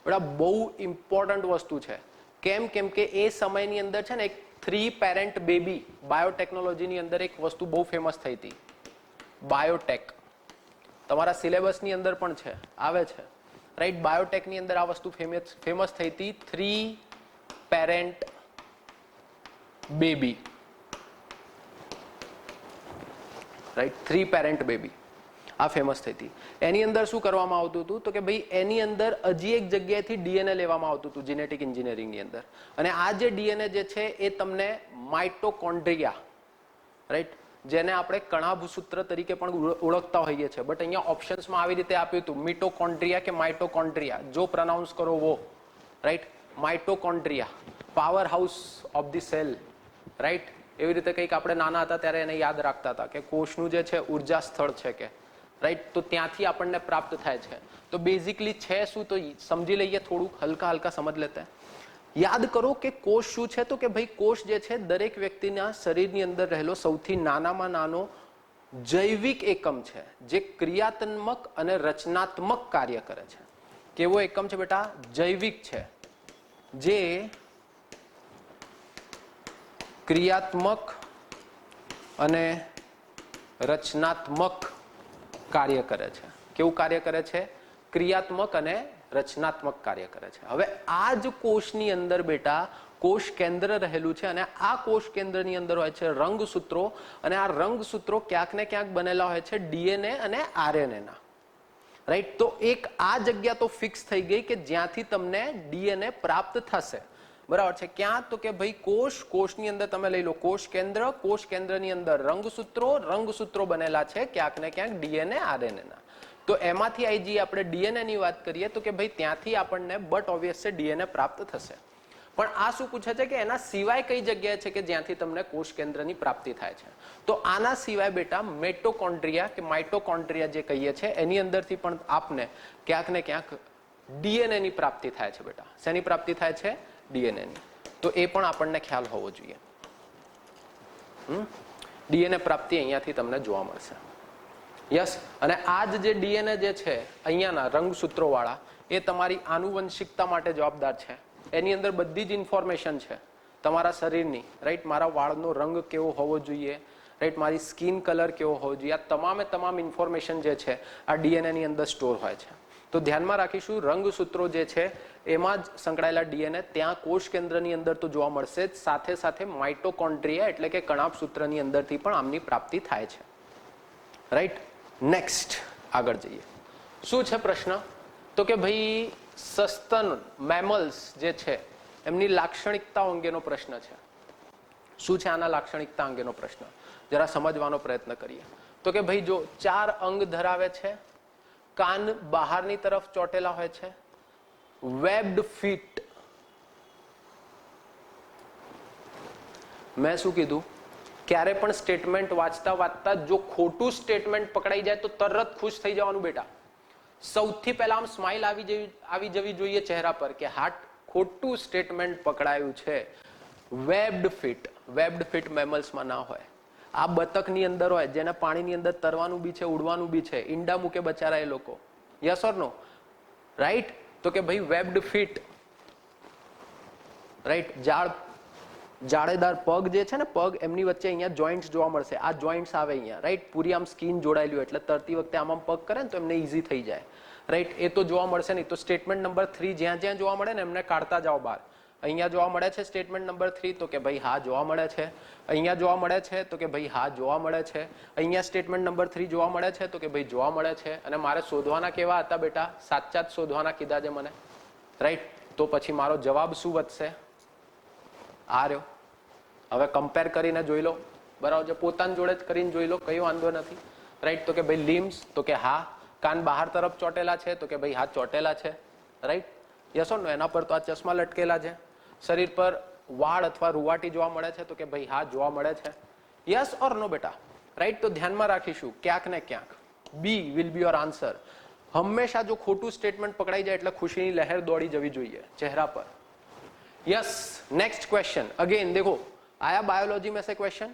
બડા બહુ ઇમ્પોર્ટન્ટ વસ્તુ છે. કેમ કે એ સમયની અંદર છે ને એક 3 પેરેન્ટ બેબી બાયોટેકનોલોજીની અંદર એક વસ્તુ બહુ ફેમસ થઈ હતી, બાયોટેક. તમારા સિલેબસની અંદર પણ છે, આવે છે. રાઈટ, બાયોટેકની અંદર આ વસ્તુ ફેમસ થઈ હતી, 3 parent baby. Right, 3 parent baby આ ફેમસ થઈ હતી. એની અંદર શું કરવામાં આવતું હતું તો કે ભાઈ એની અંદર હજી એક જગ્યાએથી ડીએનએ લેવામાં આવતું હતું જીનેટિક એન્જિનિયરિંગની અંદર. અને આ જે ડીએનએ જે છે એ તમને માઇટોકોન્ડ્રિયા, રાઈટ, જેને આપણે કણાભસૂત્ર તરીકે પણ ઓળખતા હોઈએ છીએ, બટ અહીંયા ઓપ્શન્સમાં આવી રીતે આપ્યું હતું મિટોકોન્ડ્રિયા કે માઇટોકોન્ડ્રિયા, જો પ્રોનાઉન્સ કરો વો. Right, mitochondria, power house of the cell. Right, એવી રીતે કંઈક આપણે નાના હતા ત્યારે એને યાદ રાખતા હતા કે કોષનું જે છે ઉર્જા સ્થળ છે કે, રાઈટ, તો ત્યાંથી આપણને પ્રાપ્ત થાય છે. તો બેઝિકલી છે શું તો સમજી લઈએ, થોડુંક હલકા સમજ લેતા. યાદ કરો કે કોષ શું છે તો કે ભાઈ કોષ જે છે દરેક વ્યક્તિના શરીરની અંદર રહેલો સૌથી નાનામાં નાનો જૈવિક એકમ છે જે ક્રિયાત્મક અને રચનાત્મક કાર્ય કરે છે. કેવો એકમ છે બેટા? જૈવિક છે, જે ક્રિયાત્મક અને રચનાત્મક કાર્ય કરે છે. કેવું કાર્ય કરે છે? ક્રિયાત્મક અને રચનાત્મક કાર્ય કરે છે. હવે આ જ કોષની અંદર બેટા કોષ કેન્દ્ર રહેલું છે અને આ કોષ કેન્દ્રની અંદર હોય છે રંગસૂત્રો, અને આ રંગસૂત્રો ક્યાંક ને ક્યાંક બનેલા હોય છે ડીએનએ અને આરએનએ ના. રાઈટ, તો એક આ જગ્યા તો ફિક્સ થઈ ગઈ કે જ્યાંથી તમને ડીએનએ પ્રાપ્ત થશે. બરાબર છે. ક્યાં તો કે ભાઈ કોષની અંદર તમે લઈ લો કોષ કેન્દ્રની અંદર રંગસૂત્રો બનેલા છે ક્યાંક ને ક્યાંક ડીએનએ આરએનએ ના. તો એમાંથી આવી જઈએ આપણે ડીએનએ ની વાત કરીએ તો કે ભાઈ ત્યાંથી આપણને બટ ઓબ્વિયસ છે ડીએનએ પ્રાપ્ત થશે. પણ આ શું પૂછે છે કે એના સિવાય કઈ જગ્યાએ છે કે જ્યાંથી તમને કોષ કેન્દ્રની પ્રાપ્તિ થાય છે? તો આના સિવાય બેટા મિટોકોન્ડ્રિયા કે માઇટોકોન્ડ્રિયા જે કહીએ છીએ એની અંદરથી પણ આપને ક્યાંક ને ક્યાંક ડીએનએ ની પ્રાપ્તિ થાય છે બેટા. શેની પ્રાપ્તિ થાય છે? ડીએનએ ની. તો એ પણ આપણને ખ્યાલ હોવો જોઈએ. ડીએનએ પ્રાપ્તિ અહીંયાથી તમને જોવા મળશે. યસ, અને આ જે ડીએનએ જે છે અહીંયાના રંગસૂત્રો વાળા એ તમારી આનુવંશિકતા માટે જવાબદાર છે. એની અંદર બધી જ ઇન્ફોર્મેશન છે તમારા શરીરની. રાઈટ, મારા વાળનો રંગ કેવો હોવો જોઈએ, રાઈટ, મારી સ્કિન કલર કેવો હોવો જોઈએ, આ તમામ ઇન્ફોર્મેશન જે છે આ ડીએનએ ની અંદર સ્ટોર હોય છે. તો ધ્યાનમાં રાખીશું રંગસૂત્રો જે છે એમાં જ સંકળાયેલા ડીએનએ ત્યાં કોષ કેન્દ્રની અંદર તો જોવા મળશે જ, સાથે સાથે માઇટોકોન્ડ્રિયા એટલે કે કણાભસૂત્રની અંદરથી પણ આમની પ્રાપ્તિ થાય છે. રાઈટ, નેક્સ્ટ આગળ જઈએ. શું છે પ્રશ્ન તો કે ભાઈ સસ્તન મેમલ્સ જે છે એમની લાક્ષણિકતાઓ અંગેનો પ્રશ્ન છે. શું છે આના લાક્ષણિકતા અંગેનો પ્રશ્ન? જરા સમજવાનો પ્રયત્ન કરીએ. તો કે ભાઈ જો 4 અંગ ધરાવે છે, કાન બહારની તરફ ચોટેલા હોય છે, વેબ્ડ ફીટ. મેં શું કીધું? ક્યારે પણ સ્ટેટમેન્ટ વાંચતા જો ખોટું સ્ટેટમેન્ટ પકડાઈ જાય તો તરત ખુશ થઈ જવાનું બેટા. સૌથી પહેલા આમ સ્માઇલ આવી જવી જોઈએ ચહેરા પર કે હા ખોટું સ્ટેટમેન્ટ પકડાયું છે. વેબ્ડ ફીટ મેમલ્સમાં ના હોય. આ બતકની અંદર હોય જેને પાણીની અંદર તરવાનું બી છે, ઉડવાનું બી છે, ઈંડા મૂકે બચારા એ લોકો. Yes or no? રાઈટ, તો કે ભાઈ વેબ્ડ ફીટ. રાઈટ, જાળેદાર પગ જે છે ને પગ એમની વચ્ચે અહીંયા જોઈન્ટ્સ જોવા મળશે. આ જોઈન્ટ્સ આવે અહીંયા. રાઈટ, પૂરી આમ સ્કિન જોડાયેલી હોય એટલે તરતી વખતે આમ પગ કરે ને તો એમને ઈઝી થઈ જાય. રાઈટ, એ તો જોવા મળશે નહીં. તો સ્ટેટમેન્ટ નંબર 3 જ્યાં જોવા મળે ને એમને કાઢતા જાઓ બહાર. અહીંયા જોવા મળે છે સ્ટેટમેન્ટ નંબર 3 તો કે ભાઈ હા જોવા મળે છે. અહીંયા જોવા મળે છે તો કે ભાઈ હા જોવા મળે છે. અહીંયા સ્ટેટમેન્ટ નંબર 3 જોવા મળે છે તો કે ભાઈ જોવા મળે છે. અને મારે શોધવાના કેવા હતા બેટા? સાચા જ શોધવાના કીધા છે મને, રાઈટ? તો પછી મારો જવાબ શું વધશે? આ રહ્યો. હવે કમ્પેર કરીને જોઈ લો, બરાબર છે? પોતાની જોડે જ કરીને જોઈ લો, કઈ વાંધો નથી, રાઈટ? તો કે ભાઈ લીમ્સ તો કે હા. કાન બહાર તરફ ચોટેલા છે તો કે ભાઈ હા ચોટેલા છે, રાઈટ? યસ ઓર નો? એના પર તો આ ચશ્મા લટકેલા છે. શરીર પર વાળ અથવા રૂવાટી જોવા મળે છે તો કે ભાઈ હા જોવા મળે છે. યસ ઓર નો બેટા? રાઈટ? તો ધ્યાનમાં રાખીશું ક્યાંક ને ક્યાંક બી વિલ બી યોર આન્સર. હંમેશા જો ખોટું સ્ટેટમેન્ટ પકડાઈ જાય એટલે ખુશીની લહેર દોડી જવી જોઈએ ચહેરા પર. यस, नेक्स्ट क्वेश्चन अगेन देखो, आया बायोलॉजी में से क्वेश्चन.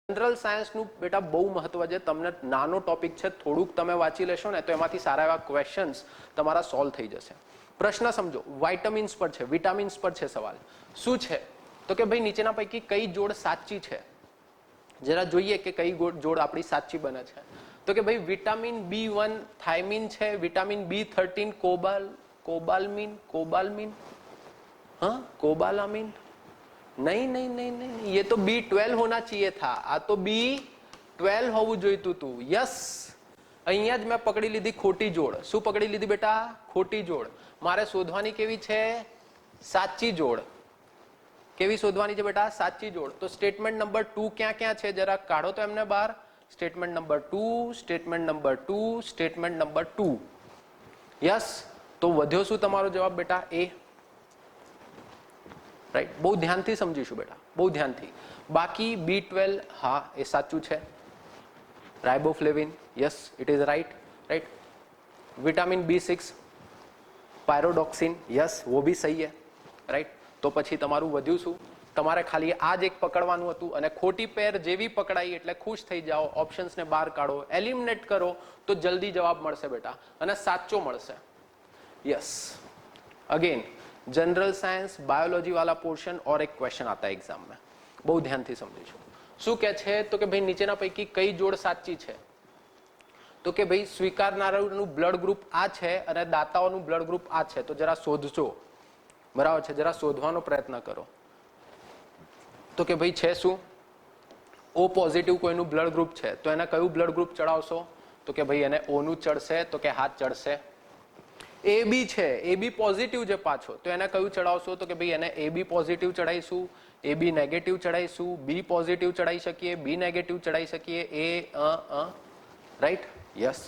जनरल साइंस નું બેટા બહુ મહત્વ છે. તમને નાનો ટોપિક છે, થોડુંક તમે વાંચી લેશો ને તો એમાંથી સારા એવા ક્વેશ્ચન્સ તમારા સોલ્વ થઈ જશે. પ્રશ્ન સમજો, વાઇટામિન્સ પર છે, વિટામિન્સ પર છે સવાલ. શું છે? તો કે ભાઈ નીચેના પૈકી કઈ જોડ સાચી છે? જરા જોઈએ કે કઈ જોડ આપણી સાચી બને છે. તો કે ભાઈ વિટામિન B1 થાઇમિન છે, વિટામિન B13 कोबालमीन, हाँ कोबालामीन, नहीं नहीं नहीं नहीं, ये तो B12 होना चाहिए था. आ तो B12 હોવું જોઈતું હતું. યસ, અહીંયા જ મેં પકડી લીધી ખોટી જોડ. શું પકડી લીધી બેટા? ખોટી જોડ. મારે શોધવાની કેવી છે? સાચી જોડ. કેવી શોધવાની છે બેટા? સાચી જોડ. તો સ્ટેટમેન્ટ નંબર 2 ક્યાં ક્યાં છે? જરા કાઢો તો એમને બહાર. Statement number 2, statement number 2, statement number 2. Yes, તો વધ્યો શું તમારો જવાબ બેટા? એ. રાઈટ? બહુ ધ્યાનથી સમજીશું બેટા, બહુ ધ્યાનથી. બાકી B12 હા એ સાચું છે. Riboflavin, yes it is right, right. Vitamin B6 pyridoxine, yes वो भी सही है, राइट. તો પછી તમારું વધ્યું શું? તમારે ખાલી આ જ એક પકડવાનું હતું અને ખોટી પેર જેવી પકડાઈ એટલે ખુશ થઈ જાઓ. ઓપ્શન્સને બહાર કાઢો, એલિમિનેટ કરો તો જલ્દી જવાબ મળશે બેટા અને સાચો મળશે. Yes, again general science biology वाला पोर्शन और एक क्वेश्चन आता है एग्जाम में, बहुत ध्यान થી સમજીશું. શું કહે છે? તો કે ભાઈ નીચેના પૈકી કઈ જોડ સાચી છે? તો કે ભાઈ સ્વીકારનારાનું બ્લડ ગ્રુપ આ છે અને દાતાઓનું બ્લડ ગ્રુપ આ છે. તો જરા શોધજો, બરાબર છે? જરા શોધવાનો પ્રયત્ન કરો. તો કે ભાઈ છે શું? O પોઝિટિવ કોઈનું બ્લડ ગ્રુપ છે તો એને કયું બ્લડ ગ્રુપ ચડાવશો? તો કે ભાઈ એને O નું ચડશે. તો કે હાથ ચડશે. AB છે, AB પોઝિટિવ છે પાછો, તો એને કયું ચડાવશો? તો કે ભાઈ એને AB પોઝિટિવ ચડાઈશું, AB નેગેટિવ ચડાઈશું, B પોઝિટિવ ચડાઈ શકીએ, B નેગેટિવ ચડાઈ શકીએ, રાઈટ? યસ.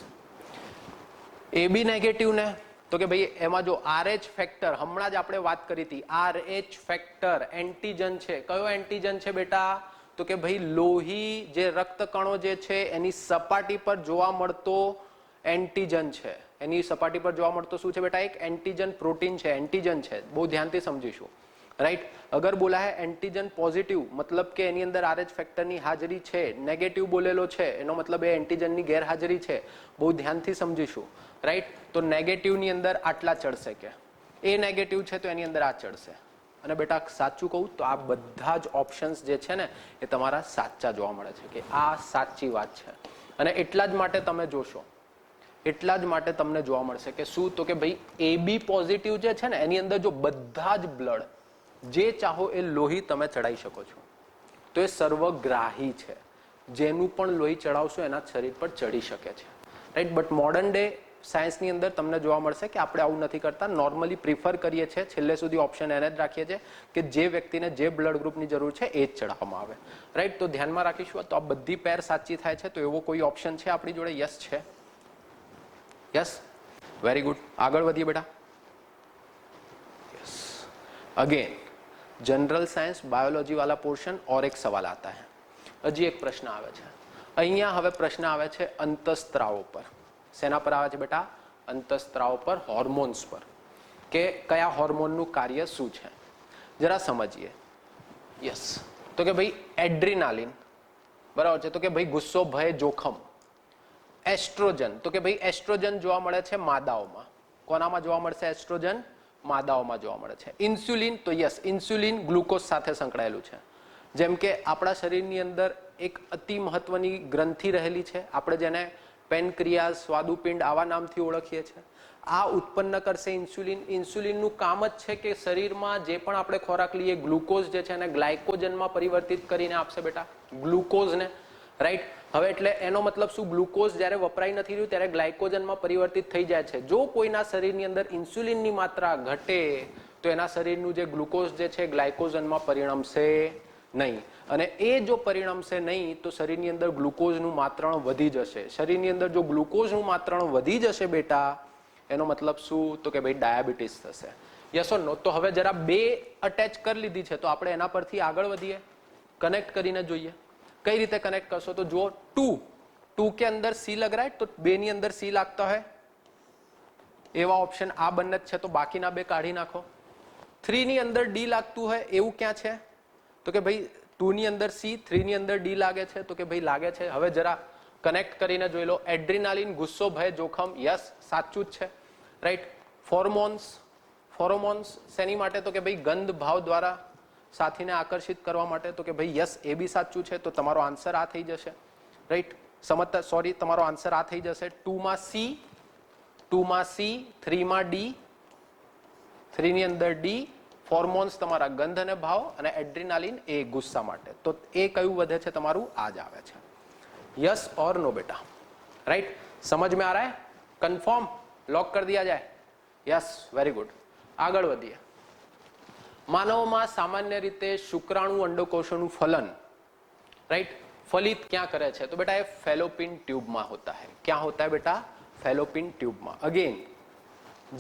AB નેગેટિવ ને તો કે ભાઈ એમાં જો RH ફેક્ટર, હમણાં જ આપણે વાત કરી હતી, RH ફેક્ટર એન્ટીજન છે. કયો એન્ટીજન છે બેટા? તો કે ભાઈ લોહી જે રક્ત કણો જે છે એની સપાટી પર જોવા મળતો એન્ટીજન છે. એની સપાટી પર જોવા મળતો શું છે બેટા? એક એન્ટીજન પ્રોટીન છે, એન્ટીજન છે. બહુ ધ્યાનથી સમજીશું, રાઈટ? અગર બોલા હે એન્ટીજન પોઝિટિવ, મતલબ કે એની અંદર RH ફેક્ટરની હાજરી છે. નેગેટિવ બોલેલો છે એનો મતલબ એ એન્ટીજનની ગેરહાજરી છે. બહુ ધ્યાનથી સમજીશું, રાઈટ? તો નેગેટિવની અંદર આટલા ચડશે, કે એ નેગેટિવ છે તો એની અંદર આ ચડશે. અને બેટા સાચું કહું તો આ બધા જ ઓપ્શન્સ જે છે ને એ તમારા સાચા જોવા મળે છે, કે આ સાચી વાત છે. અને એટલા જ માટે તમે જોશો, એટલા જ માટે તમને જોવા મળશે કે શું? તો કે ભાઈ AB પોઝિટિવ જે છે ને એની અંદર જો બધા જ બ્લડ જે ચાહો એ લોહી તમે ચડાઈ શકો છો. તો એ સર્વગ્રાહી છે. જેનું પણ લોહી ચડાવશો એના શરીર પર ચડી શકે છે, રાઈટ? બટ મોડર્ન ડે સાયન્સની અંદર તમને જોવા મળશે કે આપણે આવું નથી કરતા. નોર્મલી પ્રિફર કરીએ છીએ, છેલ્લે સુધી ઓપ્શન એને જ રાખીએ છીએ કે જે વ્યક્તિને જે બ્લડ ગ્રુપની જરૂર છે એ જ ચડાવવામાં આવે, રાઈટ? તો ધ્યાનમાં રાખીશું. તો આ બધી પેર સાચી થાય છે. તો એવો કોઈ ઓપ્શન છે આપણી જોડે? યસ છે. Yes, very good. आगे बढ़िए बेटा. Yes, again general science biology वाला पोर्शन और एक सवाल आता है. हजी एक प्रश्न आवे छे. अहींया हवे प्रश्न आवे छे अंतस्त्राव पर. सेना पर आवे छे बेटा? अंतस्त्राव पर, होर्मोन्स पर, के कया होर्मोनનું કાર્ય શું છે જરા સમજીએ. यस, तो કે ભાઈ એડ્રીનાલિન, બરાબર છે? તો કે ભાઈ ગુસ્સો, ભય, જોખમ. એસ્ટ્રોજન, તો કે ભાઈ એસ્ટ્રોજન જોવા મળે છે માદાઓમાં. કોનામાં જોવા મળશે એસ્ટ્રોજન? માદાઓમાં જોવા મળે છે. ઇન્સ્યુલિન, તો યસ ઇન્સ્યુલિન ગ્લુકોઝ સાથે સંકળાયેલું છે. જેમ કે આપણા શરીરની અંદર એક અતિ મહત્વની ગ્રંથિ રહેલી છે, આપણે જેને પેનક્રિયાસ, સ્વાદુપિંડ આવા નામથી ઓળખીએ છીએ. આ ઉત્પન્ન કરશે ઇન્સ્યુલિન. ઇન્સ્યુલિનનું કામ જ છે કે શરીરમાં જે પણ આપણે ખોરાક લઈએ ગ્લુકોઝ જે છે એને ગ્લાયકોજનમાં પરિવર્તિત કરીને આપશે બેટા, ગ્લુકોઝને, રાઈટ. હવે એટલે એનો મતલબ શું, ગ્લુકોઝ જ્યારે વપરાય નથી રહ્યું ત્યારે ગ્લાયકોજનમાં પરિવર્તિત થઈ જાય છે. જો કોઈના શરીરની અંદર ઇન્સ્યુલિનની માત્રા ઘટે તો એના શરીરનું જે ગ્લુકોઝ જે છે ગ્લાયકોજનમાં પરિણમશે નહીં, અને એ જો પરિણમશે નહીં તો શરીરની અંદર ગ્લુકોઝનું માત્રણ વધી જશે. શરીરની અંદર જો ગ્લુકોઝનું માત્રણ વધી જશે બેટા એનો મતલબ શું, તો કે ભાઈ ડાયાબિટીસ થશે. યસ ઓર નો? તો હવે જરા બે અટેચ કરી લીધી છે તો આપણે એના પરથી આગળ વધીએ, કનેક્ટ કરીને જોઈએ. કઈ રીતે કનેક્ટ કરશો તો જુઓ, टू के अंदर सी लग रहा है तो बे ની અંદર સી લાગતા હોય એવા ઓપ્શન આ બંને જ છે તો બાકીના બે કાઢી નાખો. 3 ની અંદર ડી લાગતું હોય એવું ક્યાં છે, તો કે ભાઈ 2 ની અંદર સી, 3 ની અંદર ડી લાગે છે તો કે ભાઈ લાગે છે. હવે જરા કનેક્ટ કરીને જોઈ લો. એડ્રીનાલિન ગુસ્સો, ભય, જોખમ, યસ સાચું જ છે, રાઈટ. ફોરોમોન્સ શેની માટે, તો કે ભાઈ ગંધ ભાવ દ્વારા સાથીને આકર્ષિત કરવા માટે, તો કે ભાઈ યસ એ બી સાચું છે. તો તમારો આન્સર આ થઈ જશે, રાઈટ. સમજતા, સોરી, તમારો આન્સર આ થઈ જશે. 2 માં સી, 3 માં ડી, 3 ની અંદર ડી, ફોર્મોન્સ તમારા ગંધ અને ભાવ, અને એડ્રીનાલિન એ ગુસ્સા માટે. તો એ કયું વધે છે તમારું, આ જ આવે છે. यस और नो बेटा, राइट. समझ में आ रहा है, कंफर्म, लॉक कर दिया जाए. Yes, very good. આગળ વધીએ. માનવમાં સામાન્ય રીતે શુક્રાણુ અંડકોષોનું ફલન, राइट, फलित क्या करे છે, तो बेटा ये फेलोपिन ट्यूब में होता है. क्या होता है बेटा, फेलोपिन ट्यूब में. अगेन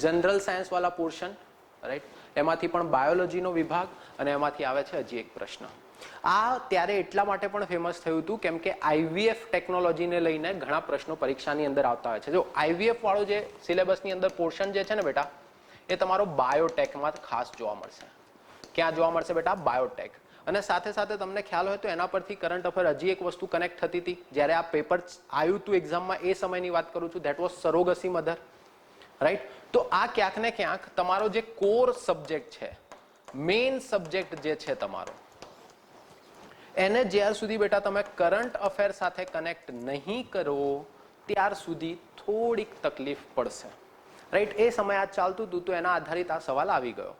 जनरल साइंस वाला पोर्शन, राइट. એમાંથી પણ બાયોલોજીનો વિભાગ અને એમાંથી આવે છે હજી એક પ્રશ્ન. આ ત્યારે એટલા માટે પણ ફેમસ થયું હતું કેમ કે આઈવીએફ ટેકનોલોજીને લઈને ઘણા પ્રશ્નો પરીક્ષાની અંદર આવતા હોય છે. જો આઈવીએફ વાળો જે સિલેબસની અંદર પોર્શન જે છે ને બેટા એ તમારો બાયોટેકમાં ખાસ જોવા મળશે. ક્યાં જોવા મળશે બેટા, બાયોટેક. અને સાથે સાથે તમને ખ્યાલ હોય તો એના પરથી કરંટ અફેર હજી એક વસ્તુ કનેક્ટ થતી હતી જ્યારે આ પેપર આવ્યું હતું એક્ઝામમાં, એ સમયની વાત કરું છું, that was surrogacy mother, right. તો આ ક્યાંક ને ક્યાંક તમારો જે કોર સબ્જેક્ટ છે, મેઇન સબ્જેક્ટ જે છે તમારો, એને જ્યાર સુધી બેટા તમે કરંટ અફેર સાથે કનેક્ટ નહીં કરો ત્યાર સુધી થોડીક તકલીફ પડશે, રાઈટ. એ સમય આ ચાલતું હતું તો એના આધારિત આ સવાલ આવી ગયો,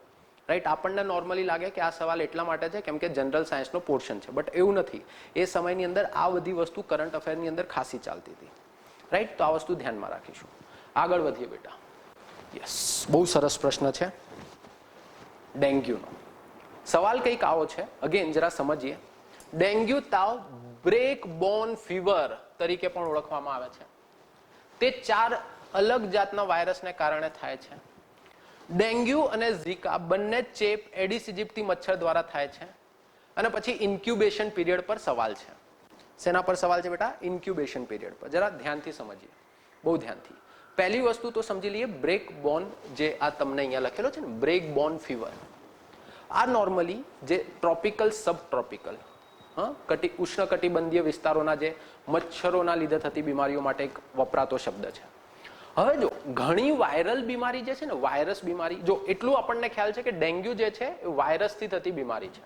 રાઈટ. આપણને નોર્મલી લાગે કે આ સવાલ એટલા માટે છે કેમ કે જનરલ સાયન્સનો પોર્શન છે, બટ એવું નથી. એ સમયની અંદર આ બધી વસ્તુ કરંટ અફેરની અંદર ખાસી ચાલતી હતી, રાઈટ. તો આ વસ્તુ ધ્યાનમાં રાખીશું. આગળ વધીએ બેટા. યસ, બહુ સરસ પ્રશ્ન છે ડેન્ગ્યુનો. સવાલ કંઈક આવો છે, અગેન જરા સમજીએ. ડેન્ગ્યુ તાવ બ્રેક બોર્ન ફીવર તરીકે પણ ઓળખવામાં આવે છે. તે 4 અલગ જાતના વાયરસને કારણે થાય છે. ડેન્ગ્યુ અને ઝીકા બંને ચેપ એડિસ ઇજિપ્તી મચ્છર દ્વારા થાય છે. અને પછી ઇન્ક્યુબેશન પીરિયડ પર સવાલ છે. શેના પર સવાલ છે બેટા, ઇન્ક્યુબેશન પીરિયડ પર. જરા ધ્યાનથી સમજીએ, બહુ ધ્યાનથી. પહેલી વસ્તુ તો સમજી લઈએ, બ્રેક બોર્ન, જે આ તમને અહીંયા લખેલો છે ને, બ્રેક બોર્ન ફીવર. આ નોર્મલી જે ટ્રોપિકલ, સબ ટ્રોપિકલ, ઉષ્ણકટિબંધીય વિસ્તારોના જે મચ્છરોના લીધે થતી બીમારીઓ માટે એક વપરાતો શબ્દ છે. હવે જો ઘણી વાયરલ બીમારી જે છે ને, વાયરસ બીમારી, જો એટલું આપણને ખ્યાલ છે કે ડેન્ગ્યુ જે છે એ વાયરસથી થતી બીમારી છે,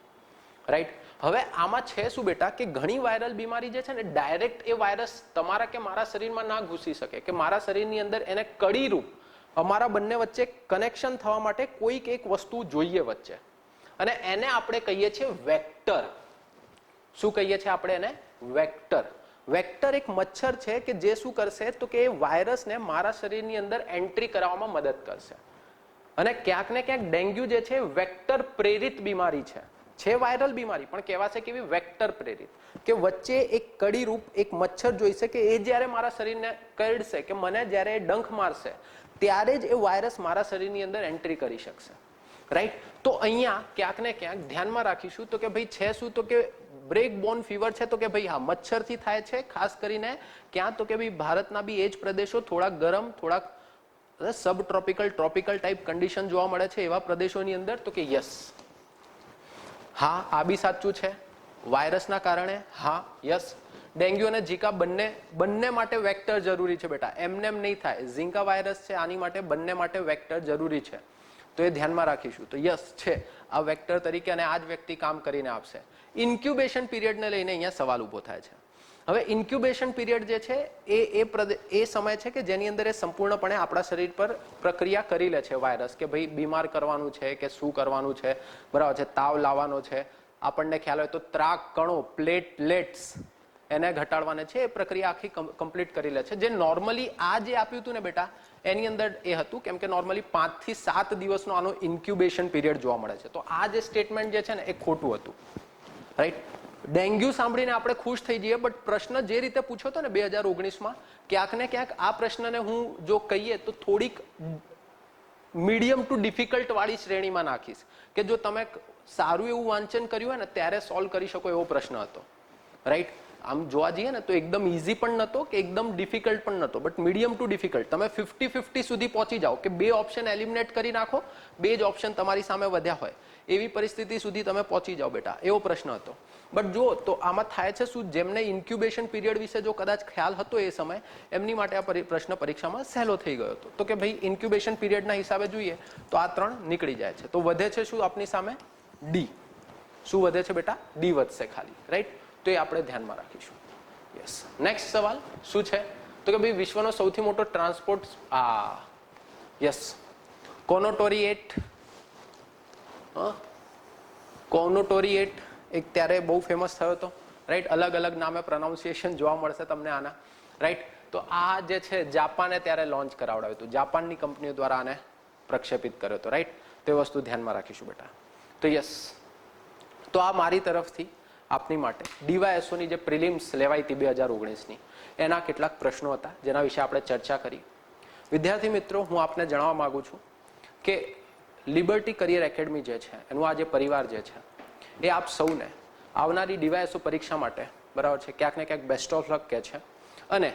રાઈટ. હવે આમાં છે શું બેટા કે ઘણી વાયરલ બીમારી જે છે ને ડાયરેક્ટ એ વાયરસ તમારા કે મારા શરીરમાં ના ઘૂસી શકે, કે મારા શરીરની અંદર એને કડીરૂપ અમારા બંને વચ્ચે કનેક્શન થવા માટે કોઈક એક વસ્તુ જોઈએ વચ્ચે, અને એને આપણે કહીએ છીએ વેક્ટર. શું કહીએ છીએ આપણે એને, વેક્ટર. વેક્ટર એક મચ્છર છે કે જે શું કરશે તો કે એ વાયરસને મારા શરીરની અંદર એન્ટ્રી કરાવવામાં મદદ કરશે. અને ક્યાંક ને ક્યાંક ડેન્ગ્યુ જે છે વેક્ટર પ્રેરિત બીમારી છે વાયરલ બીમારી પણ કહેવાશે કેવી, વેક્ટર પ્રેરિત, કે વચ્ચે એક કડીરૂપ એક મચ્છર જોઈશે કે એ જ્યારે મારા શરીરને કરડશે, કે મને જ્યારે ડંખ મારશે ત્યારે જ એ વાયરસ મારા શરીરની અંદર એન્ટ્રી કરી શકશે, રાઈટ. તો અહીંયા ક્યાંક ને ક્યાંક ધ્યાનમાં રાખીશું તો કે ભાઈ છે શું, તો કે બ્રેક બોર્ન ફીવર છે તો કે ભાઈ હા મચ્છરથી થાય છે. ખાસ કરીને ક્યાં તો કે ભાઈ ભારતના બી એ જ પ્રદેશો થોડાક ગરમ, થોડાક સબ ટ્રોપિકલ, ટ્રોપિકલ ટાઈપ કન્ડિશન જોવા મળે છે એવા પ્રદેશોની અંદર, તો કે યસ, હા આ બી સાચું છે. વાયરસના કારણે, હા યસ. ડેન્ગ્યુ અને ઝીકા બંને માટે વેક્ટર જરૂરી છે બેટા, એમને એમ નહીં થાય. ઝીકા વાયરસ છે આની માટે બંને માટે વેક્ટર જરૂરી છે, તો એ ધ્યાનમાં રાખીશું. તો યસ છે આ વેક્ટર તરીકે, અને આ જ વ્યક્તિ કામ કરીને આપશે. ઇન્ક્યુબેશન પીરિયડને લઈને અહીંયા સવાલ ઉભો થાય છે. હવે ઇન્ક્યુબેશન પીરિયડ જે છે એ સમય છે કે જેની અંદર એ સંપૂર્ણપણે આપણા શરીર પર પ્રક્રિયા કરી લે છે વાયરસ, કે ભાઈ બીમાર કરવાનું છે કે શું કરવાનું છે, બરાબર છે, તાવ લાવવાનો છે, આપણને ખ્યાલ હોય તો ત્રાક કણો પ્લેટલેટ્સ એને ઘટાડવાને છે, એ પ્રક્રિયા આખી કમ્પ્લીટ કરી લે છે. જે નોર્મલી આ જે આપ્યું હતું ને બેટા એની અંદર એ હતું, કેમ કે નોર્મલી 5 થી 7 દિવસનો આનો ઇન્ક્યુબેશન પીરિયડ જોવા મળે છે. તો આ જે સ્ટેટમેન્ટ જે છે ને એ ખોટું હતું, રાઈટ. ડેન્ગ્યુ સાંભળીને આપણે ખુશ થઈ જઈએ, બટ પ્રશ્ન જે રીતે પૂછ્યો હતો ને 2019માં, ક્યાંક ને ક્યાંક આ પ્રશ્નને હું જો કહીએ તો થોડીક મીડિયમ ટુ ડિફિકલ્ટ વાળી શ્રેણીમાં નાખીશ, કે જો તમે સારું એવું વાંચન કર્યું હોય ને ત્યારે સોલ્વ કરી શકો એવો પ્રશ્ન હતો, રાઈટ. આમ જોવા જઈએ ને તો એકદમ ઇઝી પણ નહોતો કે એકદમ ડિફિકલ્ટ પણ નહોતો, બટ મીડિયમ ટુ ડિફિકલ્ટ. તમે 50-50 સુધી પહોંચી જાઓ કે 2 ઓપ્શન એલિમિનેટ કરી નાખો, 2 જ ઓપ્શન તમારી સામે વધ્યા હોય એવી પરિસ્થિતિ સુધી તમે પહોંચી જાઓ બેટા, એવો પ્રશ્ન હતો. બટ જો તો આમાં થાય છે શું, જેમને ઇન્ક્યુબેશન પીરિયડ વિશે જો કદાચ ખ્યાલ હતો એ સમય, એમની માટે આ પ્રશ્ન પરીક્ષામાં સહેલો થઈ ગયો હતો. તો કે ભાઈ ઇન્ક્યુબેશન પીરિયડના હિસાબે જોઈએ તો આ 3 નીકળી જાય છે. તો વધે છે શું આપની સામે? ડી. શું વધે છે બેટા? ડી વધશે ખાલી, રાઈટ. તો એ આપણે ધ્યાનમાં રાખીશું. યસ. નેક્સ્ટ સવાલ શું છે? તો કે ભાઈ વિશ્વનો સૌથી મોટો ટ્રાન્સપોર્ટ, યસ, કોનોટોરિએટ. કોનોટોરિએટ એક ત્યારે બહુ ફેમસ થયો હતો, રાઈટ. અલગ અલગ નામે પ્રોનાઉન્સિએશન જોવા મળશે તમને આના, રાઈટ. તો આ જે છે જાપાને ત્યારે લોન્ચ કરાવડાવ્યું હતું, જાપાનની કંપનીઓ દ્વારા આને પ્રક્ષેપિત કર્યો હતો, રાઈટ. તે વસ્તુ ધ્યાનમાં રાખીશું બેટા. તો યસ, તો આ મારી તરફથી આપની માટે ડીવાયએસઓની જે પ્રિલિમ્સ લેવાઈ હતી 2019ની એના કેટલાક પ્રશ્નો હતા જેના વિશે આપણે ચર્ચા કરી. વિદ્યાર્થી મિત્રો, હું આપને જણાવવા માંગુ છું કે લિબર્ટી કરિયર એકેડમી જે છે એનું આ જે પરિવાર જે છે એ આપ સૌને આવનારી ડીવાયએસઓ પરીક્ષા માટે, બરાબર છે, ક્યાંક ને ક્યાંક બેસ્ટ ઓફ લક કહે છે. અને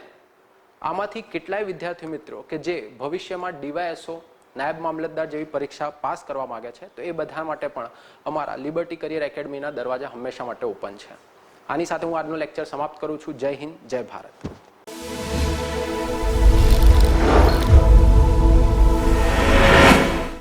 આમાંથી કેટલાય વિદ્યાર્થી મિત્રો કે જે ભવિષ્યમાં ડીવાયએસઓ નાયબ મામલતદાર જેવી પરીક્ષા પાસ કરવા માંગે છે, તો એ બધા માટે પણ અમારા લિબર્ટી કરિયર એકેડમીના દરવાજા હંમેશા માટે ઓપન છે. આની સાથે હું આજનો લેક્ચર સમાપ્ત કરું છું. જય હિન્દ, જય ભારત.